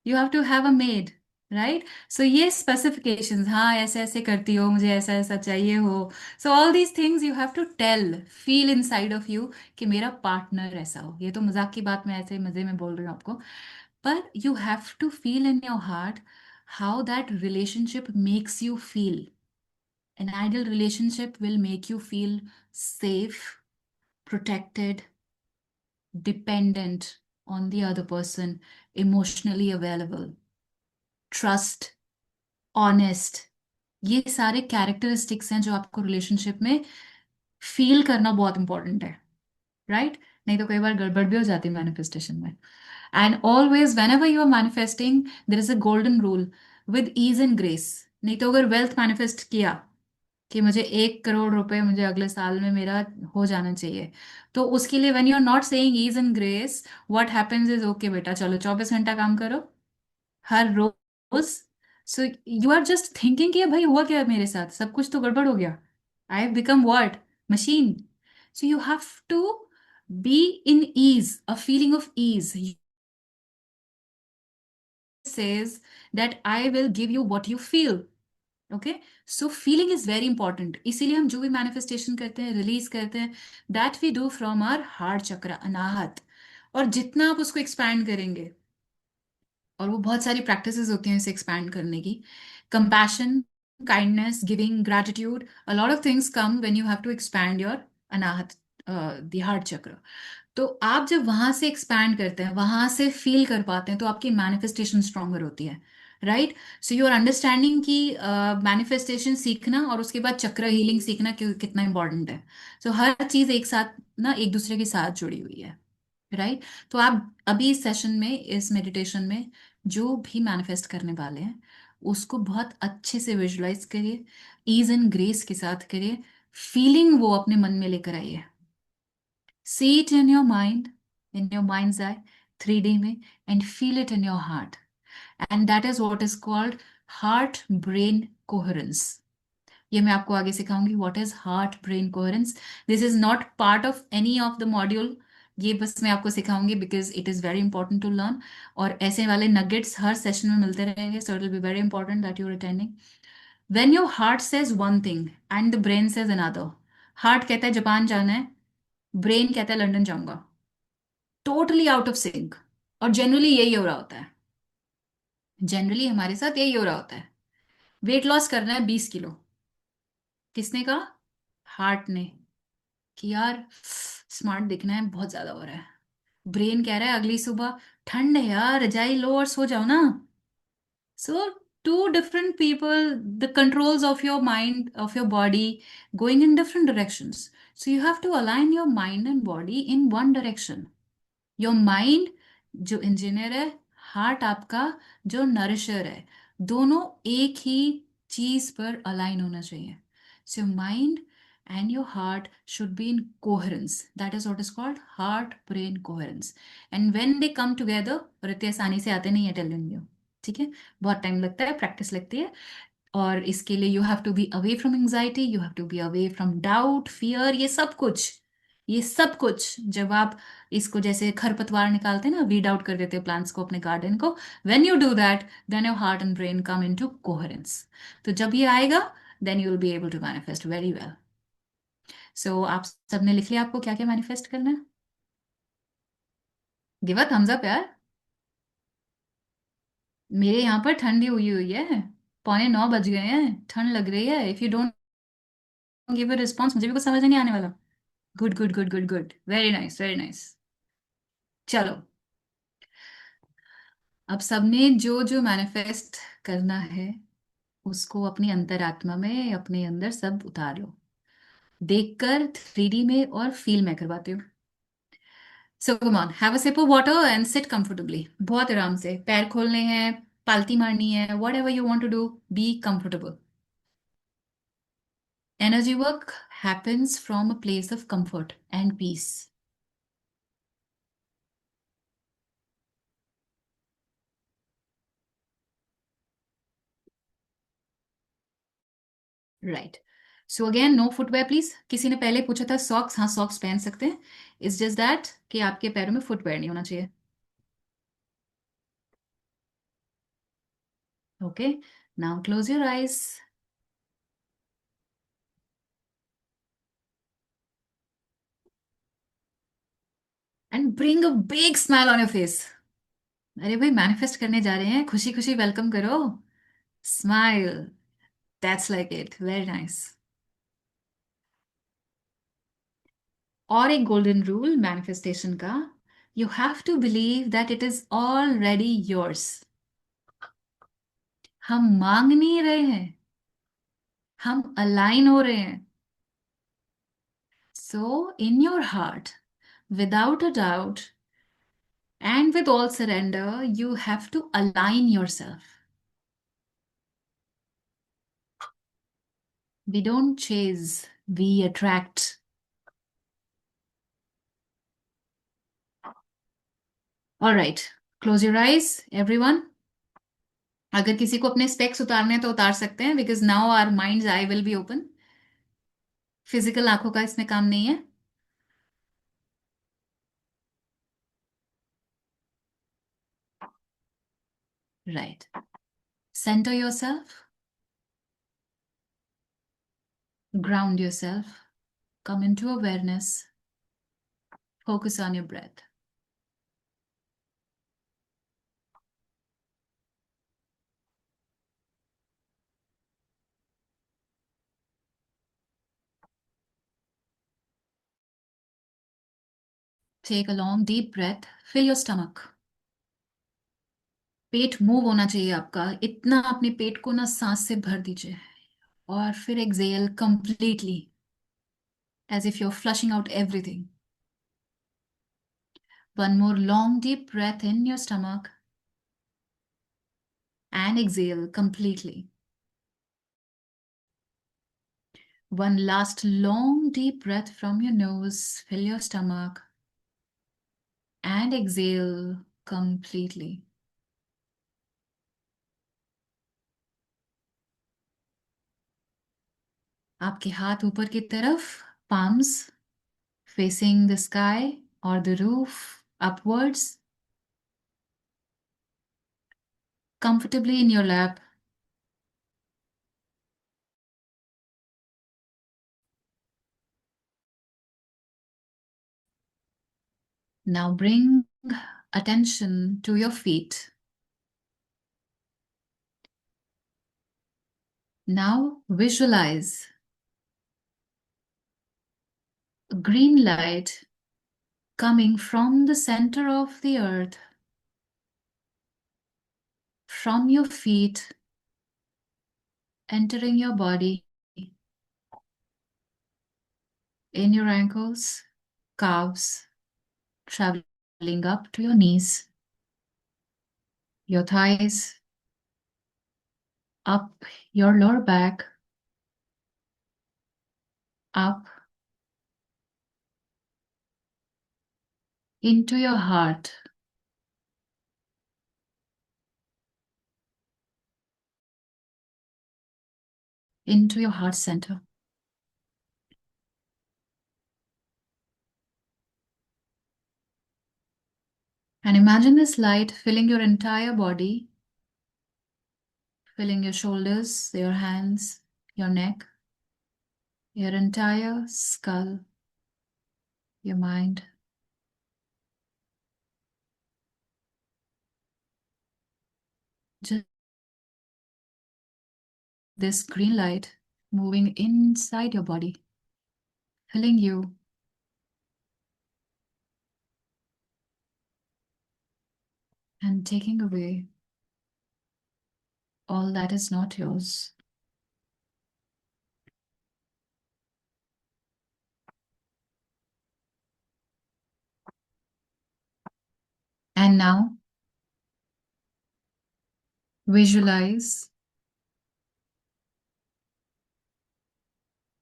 you have to have a maid. Right. So ये स्पेसिफिकेशंस, हाँ ऐसे ऐसे करती हो, मुझे ऐसा ऐसा चाहिए हो। So all these things you have to tell, feel inside of you कि मेरा पार्टनर ऐसा हो। ये तो मजाक की बात, मैं ऐसे मजे में बोल रही हूँ आपको, पर you have to feel in your heart how that relationship makes you feel. An ideal relationship will make you feel safe, protected, dependent on the other person, emotionally available, trust, honest। ये सारे characteristics हैं जो आपको relationship में feel करना बहुत important है, right. नहीं तो कई बार गड़बड़ भी हो जाती है मैनिफेस्टेशन में। And always whenever you are manifesting there is a golden rule, with ease and grace. नहीं तो अगर वेल्थ मैनिफेस्ट किया कि मुझे 1 करोड़ रुपए मुझे अगले साल में मेरा हो जाना चाहिए, तो उसके लिए when you are not saying ease and grace, what happens is okay बेटा चलो 24 घंटा काम करो हर रोज। So you are just thinking कि भाई हुआ क्या मेरे साथ, सब कुछ तो गड़बड़ हो गया, I have become what, machine. So you have to be in ease, a feeling of ease says that I will give you what you feel। Okay. So feeling is very important, इसीलिए हम जो भी manifestation करते हैं, release करते हैं, that we do from our heart chakra, Anahata. और जितना आप उसको एक्सपैंड करेंगे, और वो बहुत सारी प्रैक्टिसेस होती हैं इसे एक्सपैंड करने की, compassion, kindness, giving, gratitude, a lot of things come when you have to expand your Anahata, the heart chakra. तो आप जब वहां से एक्सपैंड करते हैं, वहां से फील कर पाते हैं, तो आपकी मैनिफेस्टेशन स्ट्रांगर होती है, right. So you are understanding कि मैनिफेस्टेशन सीखना और उसके बाद चक्र हीलिंग सीखना कितना इंपॉर्टेंट है। सो हर चीज एक साथ ना एक दूसरे के साथ जुड़ी हुई है, राइट। तो आप अभी इस सेशन में, इस मेडिटेशन में जो भी मैनिफेस्ट करने वाले हैं उसको बहुत अच्छे से विजुलाइज करिए, ईज एंड ग्रेस के साथ करिए, फीलिंग वो अपने मन में लेकर आइए। See it in your mind, in your mind's eye, 3D में, and feel it in your heart. And that is what is called heart brain coherence। ये मैं आपको आगे सिखाऊंगी what is heart brain coherence. This is not part of any of the module, ये बस मैं आपको सिखाऊंगी because it is very important to learn. और ऐसे वाले नगेट्स हर सेशन में मिलते रहेंगे, so it will be very important that you are attending. When your heart says one thing and the brain says another, heart कहता है Japan जाना है, ब्रेन कहता है लंदन जाऊंगा, टोटली आउट ऑफ सिंक। और जनरली यही हो रहा होता है, जनरली हमारे साथ यही हो रहा होता है। वेट लॉस करना है 20 किलो, किसने कहा? हार्ट ने, कि यार स्मार्ट दिखना है, बहुत ज्यादा हो रहा है। ब्रेन कह रहा है अगली सुबह ठंड है यार, रजाई लो और सो जाओ ना। So, two different people, the controls of your mind, of your body, going in different directions. So, you have to align your mind and body in one direction. Your mind जो इंजीनियर है, heart आपका जो नरिशर है, दोनों एक ही चीज पर align होना चाहिए। So mind and your heart should be in coherence, that is what is called heart brain coherence. And when they come together, और इतने आसानी से आते नहीं है टेलिंग यू, ठीक है, बहुत टाइम लगता है, प्रैक्टिस लगती है। और इसके लिए you have to be away from anxiety, you have to be away from doubt, fear, ये सब कुछ, ये सब कुछ जब आप इसको जैसे खरपतवार निकालते हैं ना, वीड आउट कर देते हैं प्लांट्स को, अपने गार्डन को, when you do that then your heart and brain come into coherence. तो जब ये आएगा then you will be able to manifest very well. So आप सबने लिख लिया आपको क्या क्या मैनिफेस्ट करना है? गिव अ थम्स अप यार। मेरे यहाँ पर ठंडी हुई हुई है, 9:45 बज गए हैं, ठंड लग रही है। If you don't give a response मुझे भी कुछ समझ नहीं आने वाला। Good good good good good, very nice very nice. चलो, अब सबने जो जो मैनिफेस्ट करना है उसको अपनी अंतरात्मा में, अपने अंदर सब उतार लो, देखकर 3D में, और फील में करवाती हूँ। So come on, have a sip of water and sit comfortably, बहुत आराम से, पैर खोलने हैं, पालती मारनी है, whatever you want to do, be comfortable. Energy work happens from a place of comfort and peace। Right. So again no footwear please. किसी ने पहले पूछा था सॉक्स, हाँ सॉक्स पहन सकते हैं, इट्स जस्ट दैट कि आपके पैरों में फुटवेयर नहीं होना चाहिए। Okay, now close your eyes and bring a big smile on your face. अरे भाई मैनिफेस्ट करने जा रहे हैं, खुशी खुशी वेलकम करो. Smile. That's like it, very nice. और एक गोल्डन रूल मैनिफेस्टेशन का. You have to believe that it is already yours. हम मांग नहीं रहे हैं, हम अलाइन हो रहे हैं. So in your heart, without a doubt and with all surrender, you have to align yourself. We don't chase, we attract. All right, close your eyes, everyone. अगर किसी को अपने स्पेक्स उतारने हैं तो उतार सकते हैं, because now our minds I will be open. Physical आंखों का इसमें काम नहीं है. Right. Center yourself, ground yourself, come into awareness, focus on your breath. Take a long deep breath, fill your stomach. Pet move होना चाहिए आपका, इतना अपने पेट को ना सांस से भर दीजिए. और फिर exhale completely, as if you're flushing out everything. One more long deep breath in your stomach and exhale completely. One last long deep breath from your nose, fill your stomach and exhale completely. आपके हाथ ऊपर की तरफ, palms facing the sky or the roof upwards, comfortably in your lap. Now bring attention to your feet. Now visualize a green light coming from the center of the earth, from your feet, entering your body, in your ankles, calves, traveling up to your knees, your thighs, up your lower back, up into your heart, into your heart center. And imagine this light filling your entire body, filling your shoulders, your hands, your neck, your entire skull, your mind. Just this green light moving inside your body, filling you, and taking away all that is not yours. And now visualize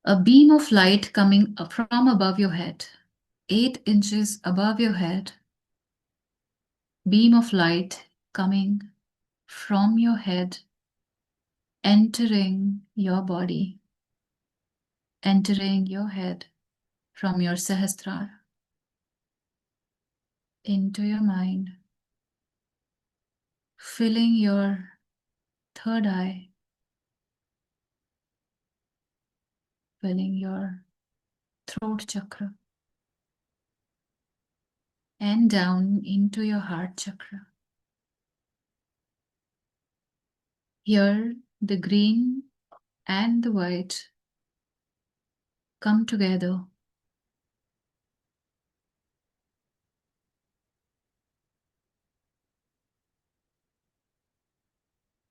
a beam of light coming from above your head, 8 inches above your head. Beam of light coming from your head, entering your body, entering your head from your Sahasrara into your mind, filling your third eye, filling your throat chakra and down into your heart chakra. Here, the green and the white come together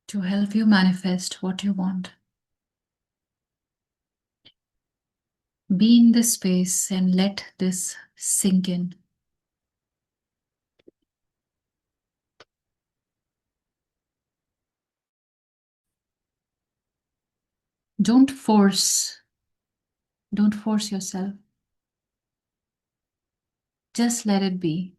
to help you manifest what you want. Be in this space and let this sink in. Don't force, don't force yourself. Just let it be.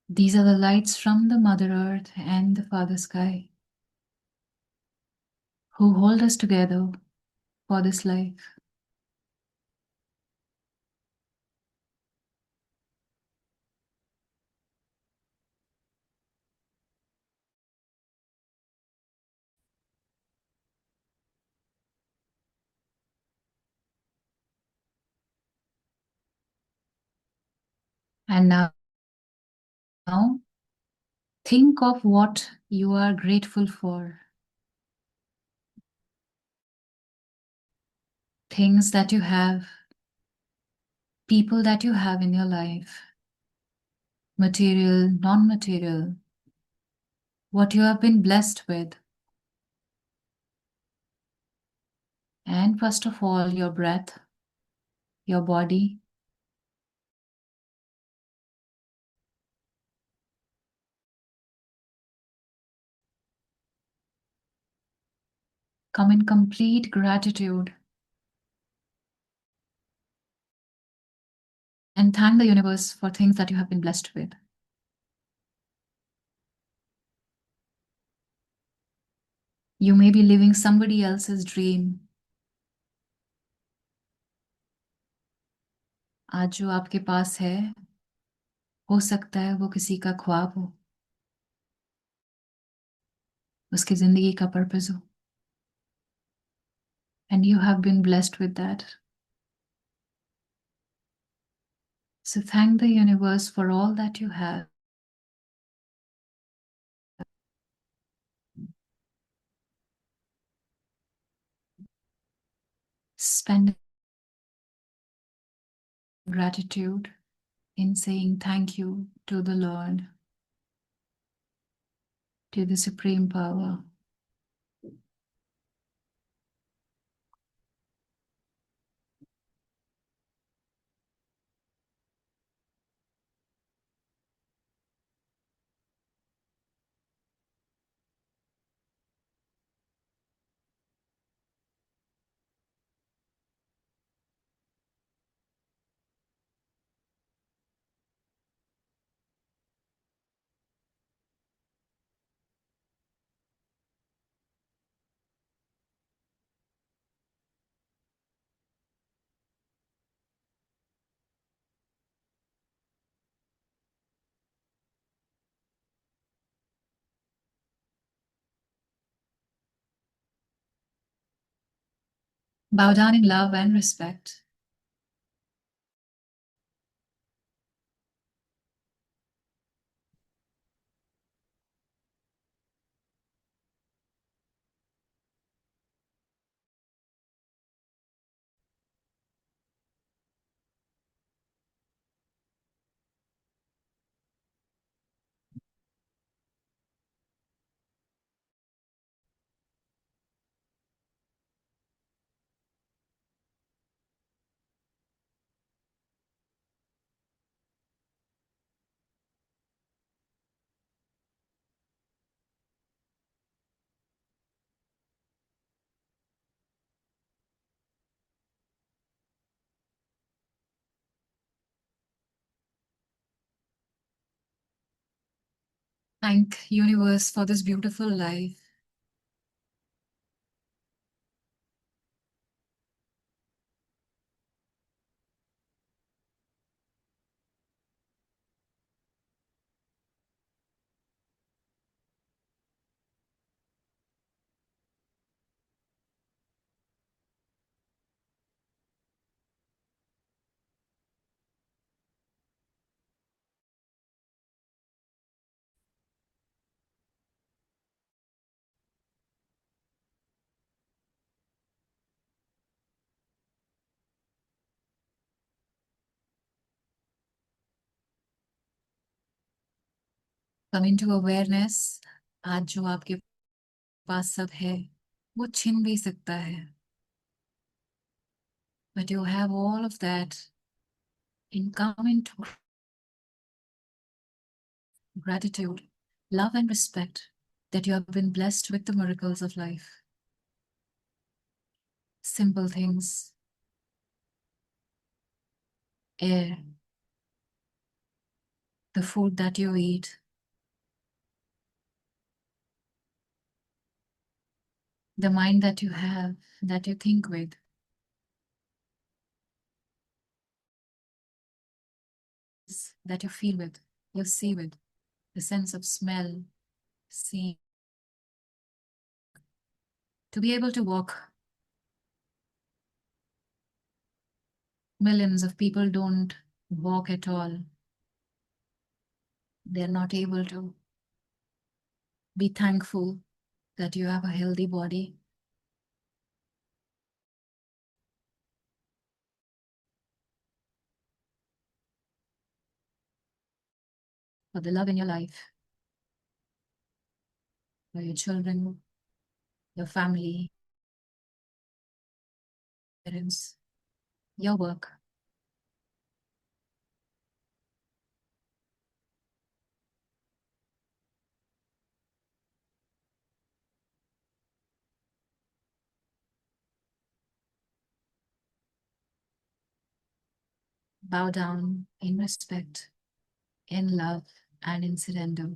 These are the lights from the Mother Earth and the Father Sky who hold us together for this life. And now think of what you are grateful for. Things that you have, people that you have in your life, material, non material, what you have been blessed with. And first of all, your breath, your body. Come in complete gratitude and thank the universe for things that you have been blessed with. You may be living somebody else's dream. आज जो आपके पास है हो सकता है वो किसी का ख्वाब हो, उसकी जिंदगी का पर्पस हो. And you have been blessed with that. So thank the universe for all that you have. Spend gratitude in saying thank you to the Lord, to the Supreme Power. Bow down in love and respect. Thank universe for this beautiful life. Coming to awareness, आज जो आपके पास सब है वो छिन भी सकता है, but you have all of that in coming to gratitude, love, and respect that you have been blessed with the miracles of life. Simple things, air, the food that you eat, the mind that you have, that you think with, that you feel with, you see with, the sense of smell, seeing, to be able to walk. Millions of people don't walk at all. They're not able to. Be thankful that you have a healthy body, for the love in your life, for your children, your family, parents, your work. Bow down in respect, in love, and in surrender.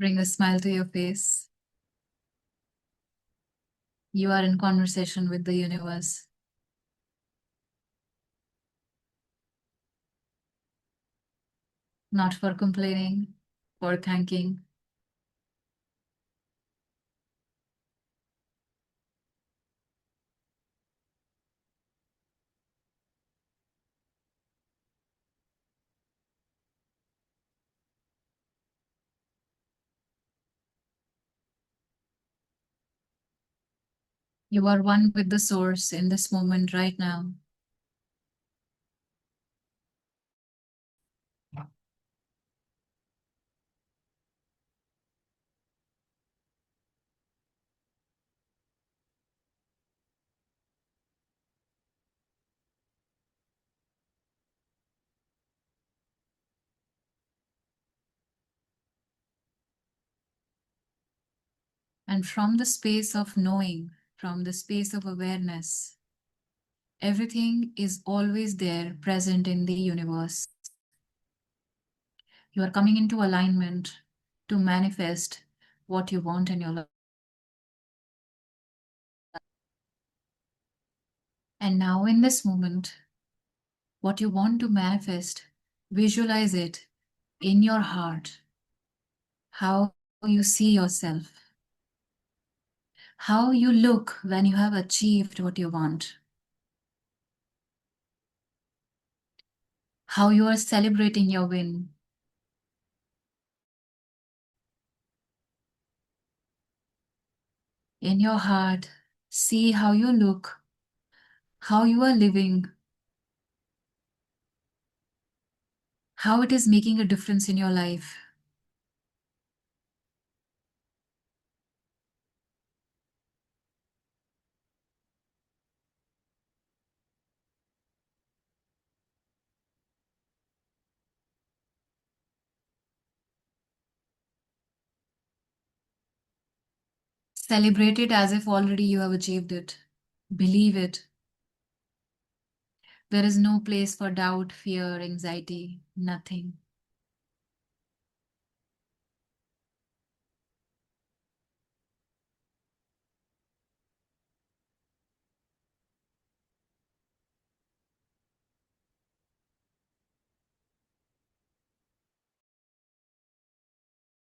Bring a smile to your face. You are in conversation with the universe, not for complaining, for thanking. You are one with the source in this moment right now. And from the space of knowing, from the space of awareness, everything is always there, present in the universe. You are coming into alignment to manifest what you want in your life. And now, in this moment, what you want to manifest, visualize it in your heart, how you see yourself, how you look when you have achieved what you want, how you are celebrating your win. In your heart, see how you look, how you are living, how it is making a difference in your life. Celebrate it as if already you have achieved it. Believe it. There is no place for doubt, fear, anxiety, nothing.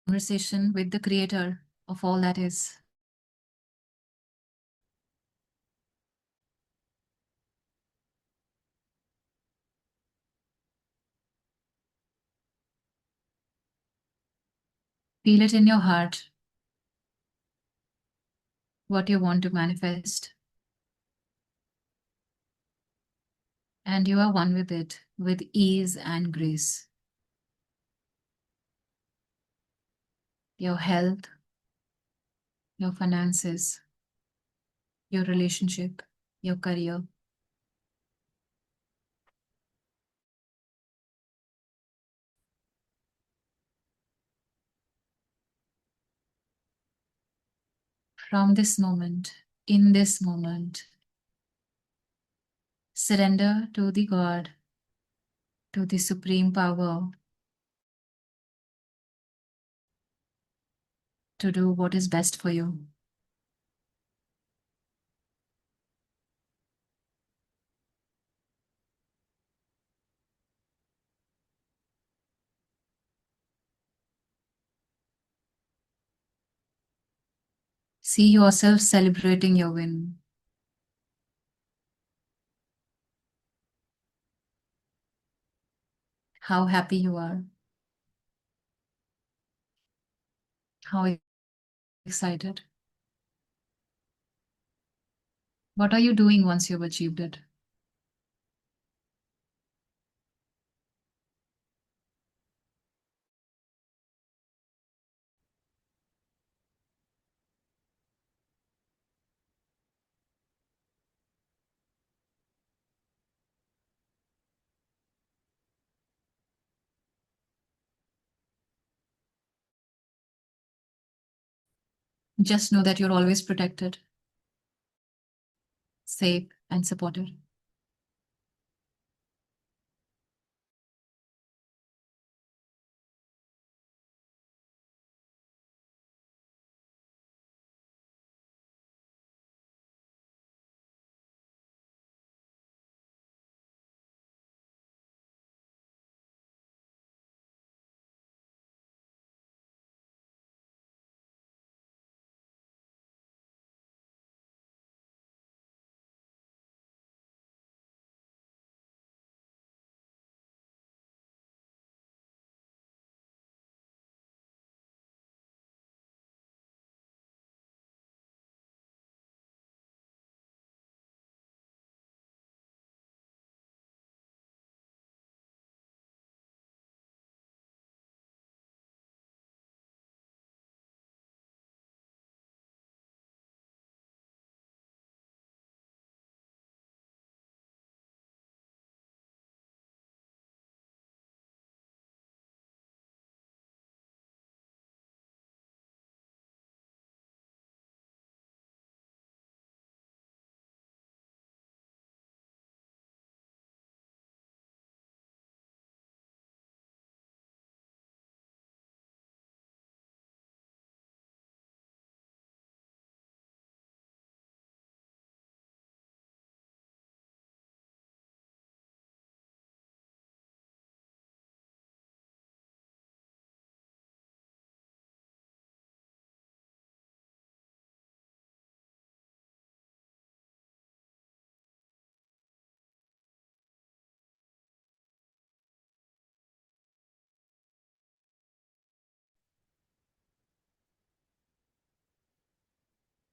Conversation with the creator of all that is. Feel it in your heart, what you want to manifest, and you are one with it with ease and grace. Your health, your finances, your relationship, your career. From this moment, in this moment, surrender to the God, to the supreme power, to do what is best for you. See yourself celebrating your win. How happy you are, how excited. What are you doing once you've achieved it? Just know that you're always protected, safe, and supported.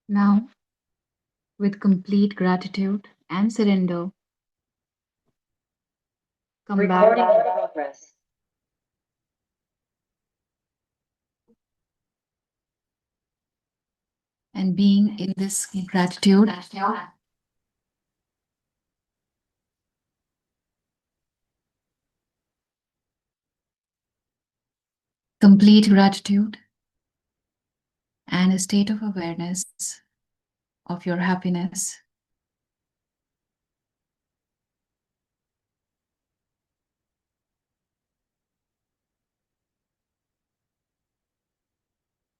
Now, with complete gratitude and surrender, come Recording back in progress. and being in this gratitude, complete gratitude, and a state of awareness of your happiness.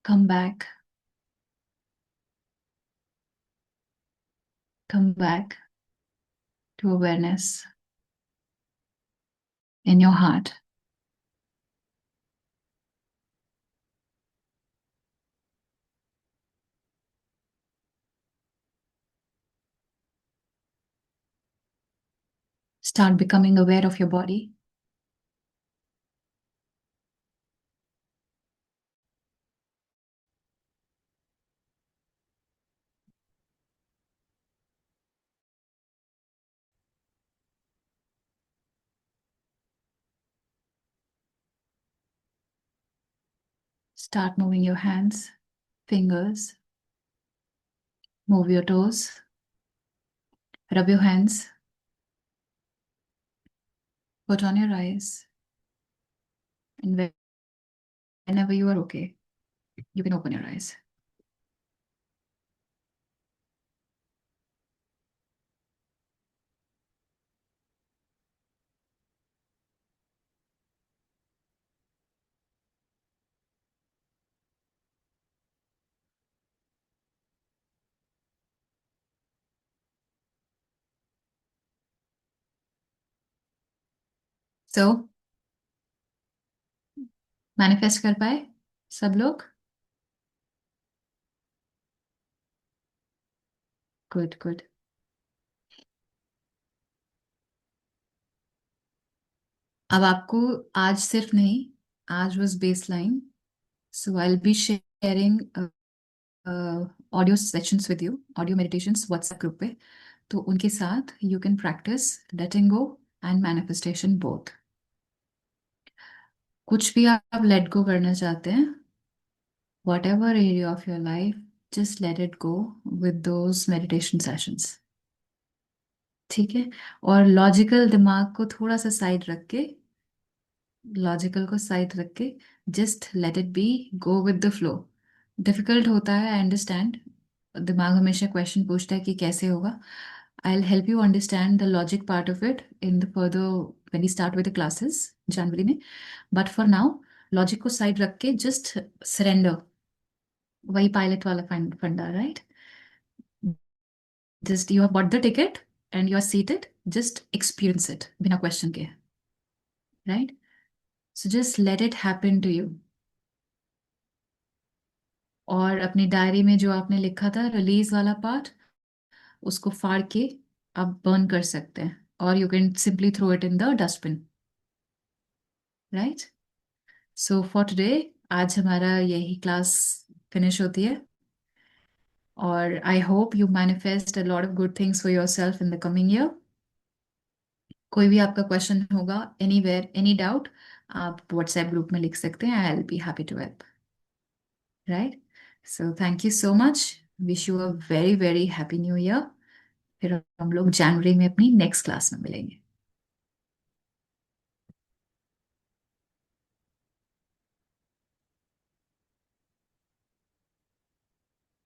Come back, come back to awareness in your heart. Start becoming aware of your body. Start moving your hands, fingers, move your toes, rub your hands, put on your eyes, and whenever you are okay, you can open your eyes. So, manifest कर पाए सब लोग? Good good. अब आपको आज सिर्फ नहीं, आज was base line, so I will be sharing audio sessions with you, audio meditations WhatsApp group पे। तो उनके साथ you can practice letting go and manifestation both. कुछ भी आप लेट गो करना चाहते हैं, what ever area of your life, just let it go with those meditation sessions. ठीक है? और लॉजिकल दिमाग को थोड़ा सा साइड रख के, लॉजिकल को साइड रख के, just let it be, go with the flow. Difficult होता है, आई अंडरस्टैंड। दिमाग हमेशा क्वेश्चन पूछता है कि कैसे होगा। I will help you understand the logic part of it in the further when we start with the classes जनवरी में। बट फॉर नाउ, लॉजिक को साइड रख के जस्ट सरेंडर, वही पायलट वाला फंडा, right? Just you have bought the ticket and you are seated, just experience it बिना question के, right? So just let it happen to you. और अपनी डायरी में जो आपने लिखा था रिलीज वाला पार्ट, उसको फाड़ के आप बर्न कर सकते हैं, और you can simply throw it in the dustbin, right? So for today, आज हमारा यही क्लास फिनिश होती है। और I hope you manifest a lot of good things for yourself in the coming year. कोई भी आपका क्वेश्चन होगा, एनी वेयर, एनी डाउट, आप व्हाट्सएप ग्रुप में लिख सकते हैं। I will be happy to help, right? So thank you so much. Wish you a very very happy new year. फिर हम लोग जनवरी में अपनी नेक्स्ट क्लास में मिलेंगे।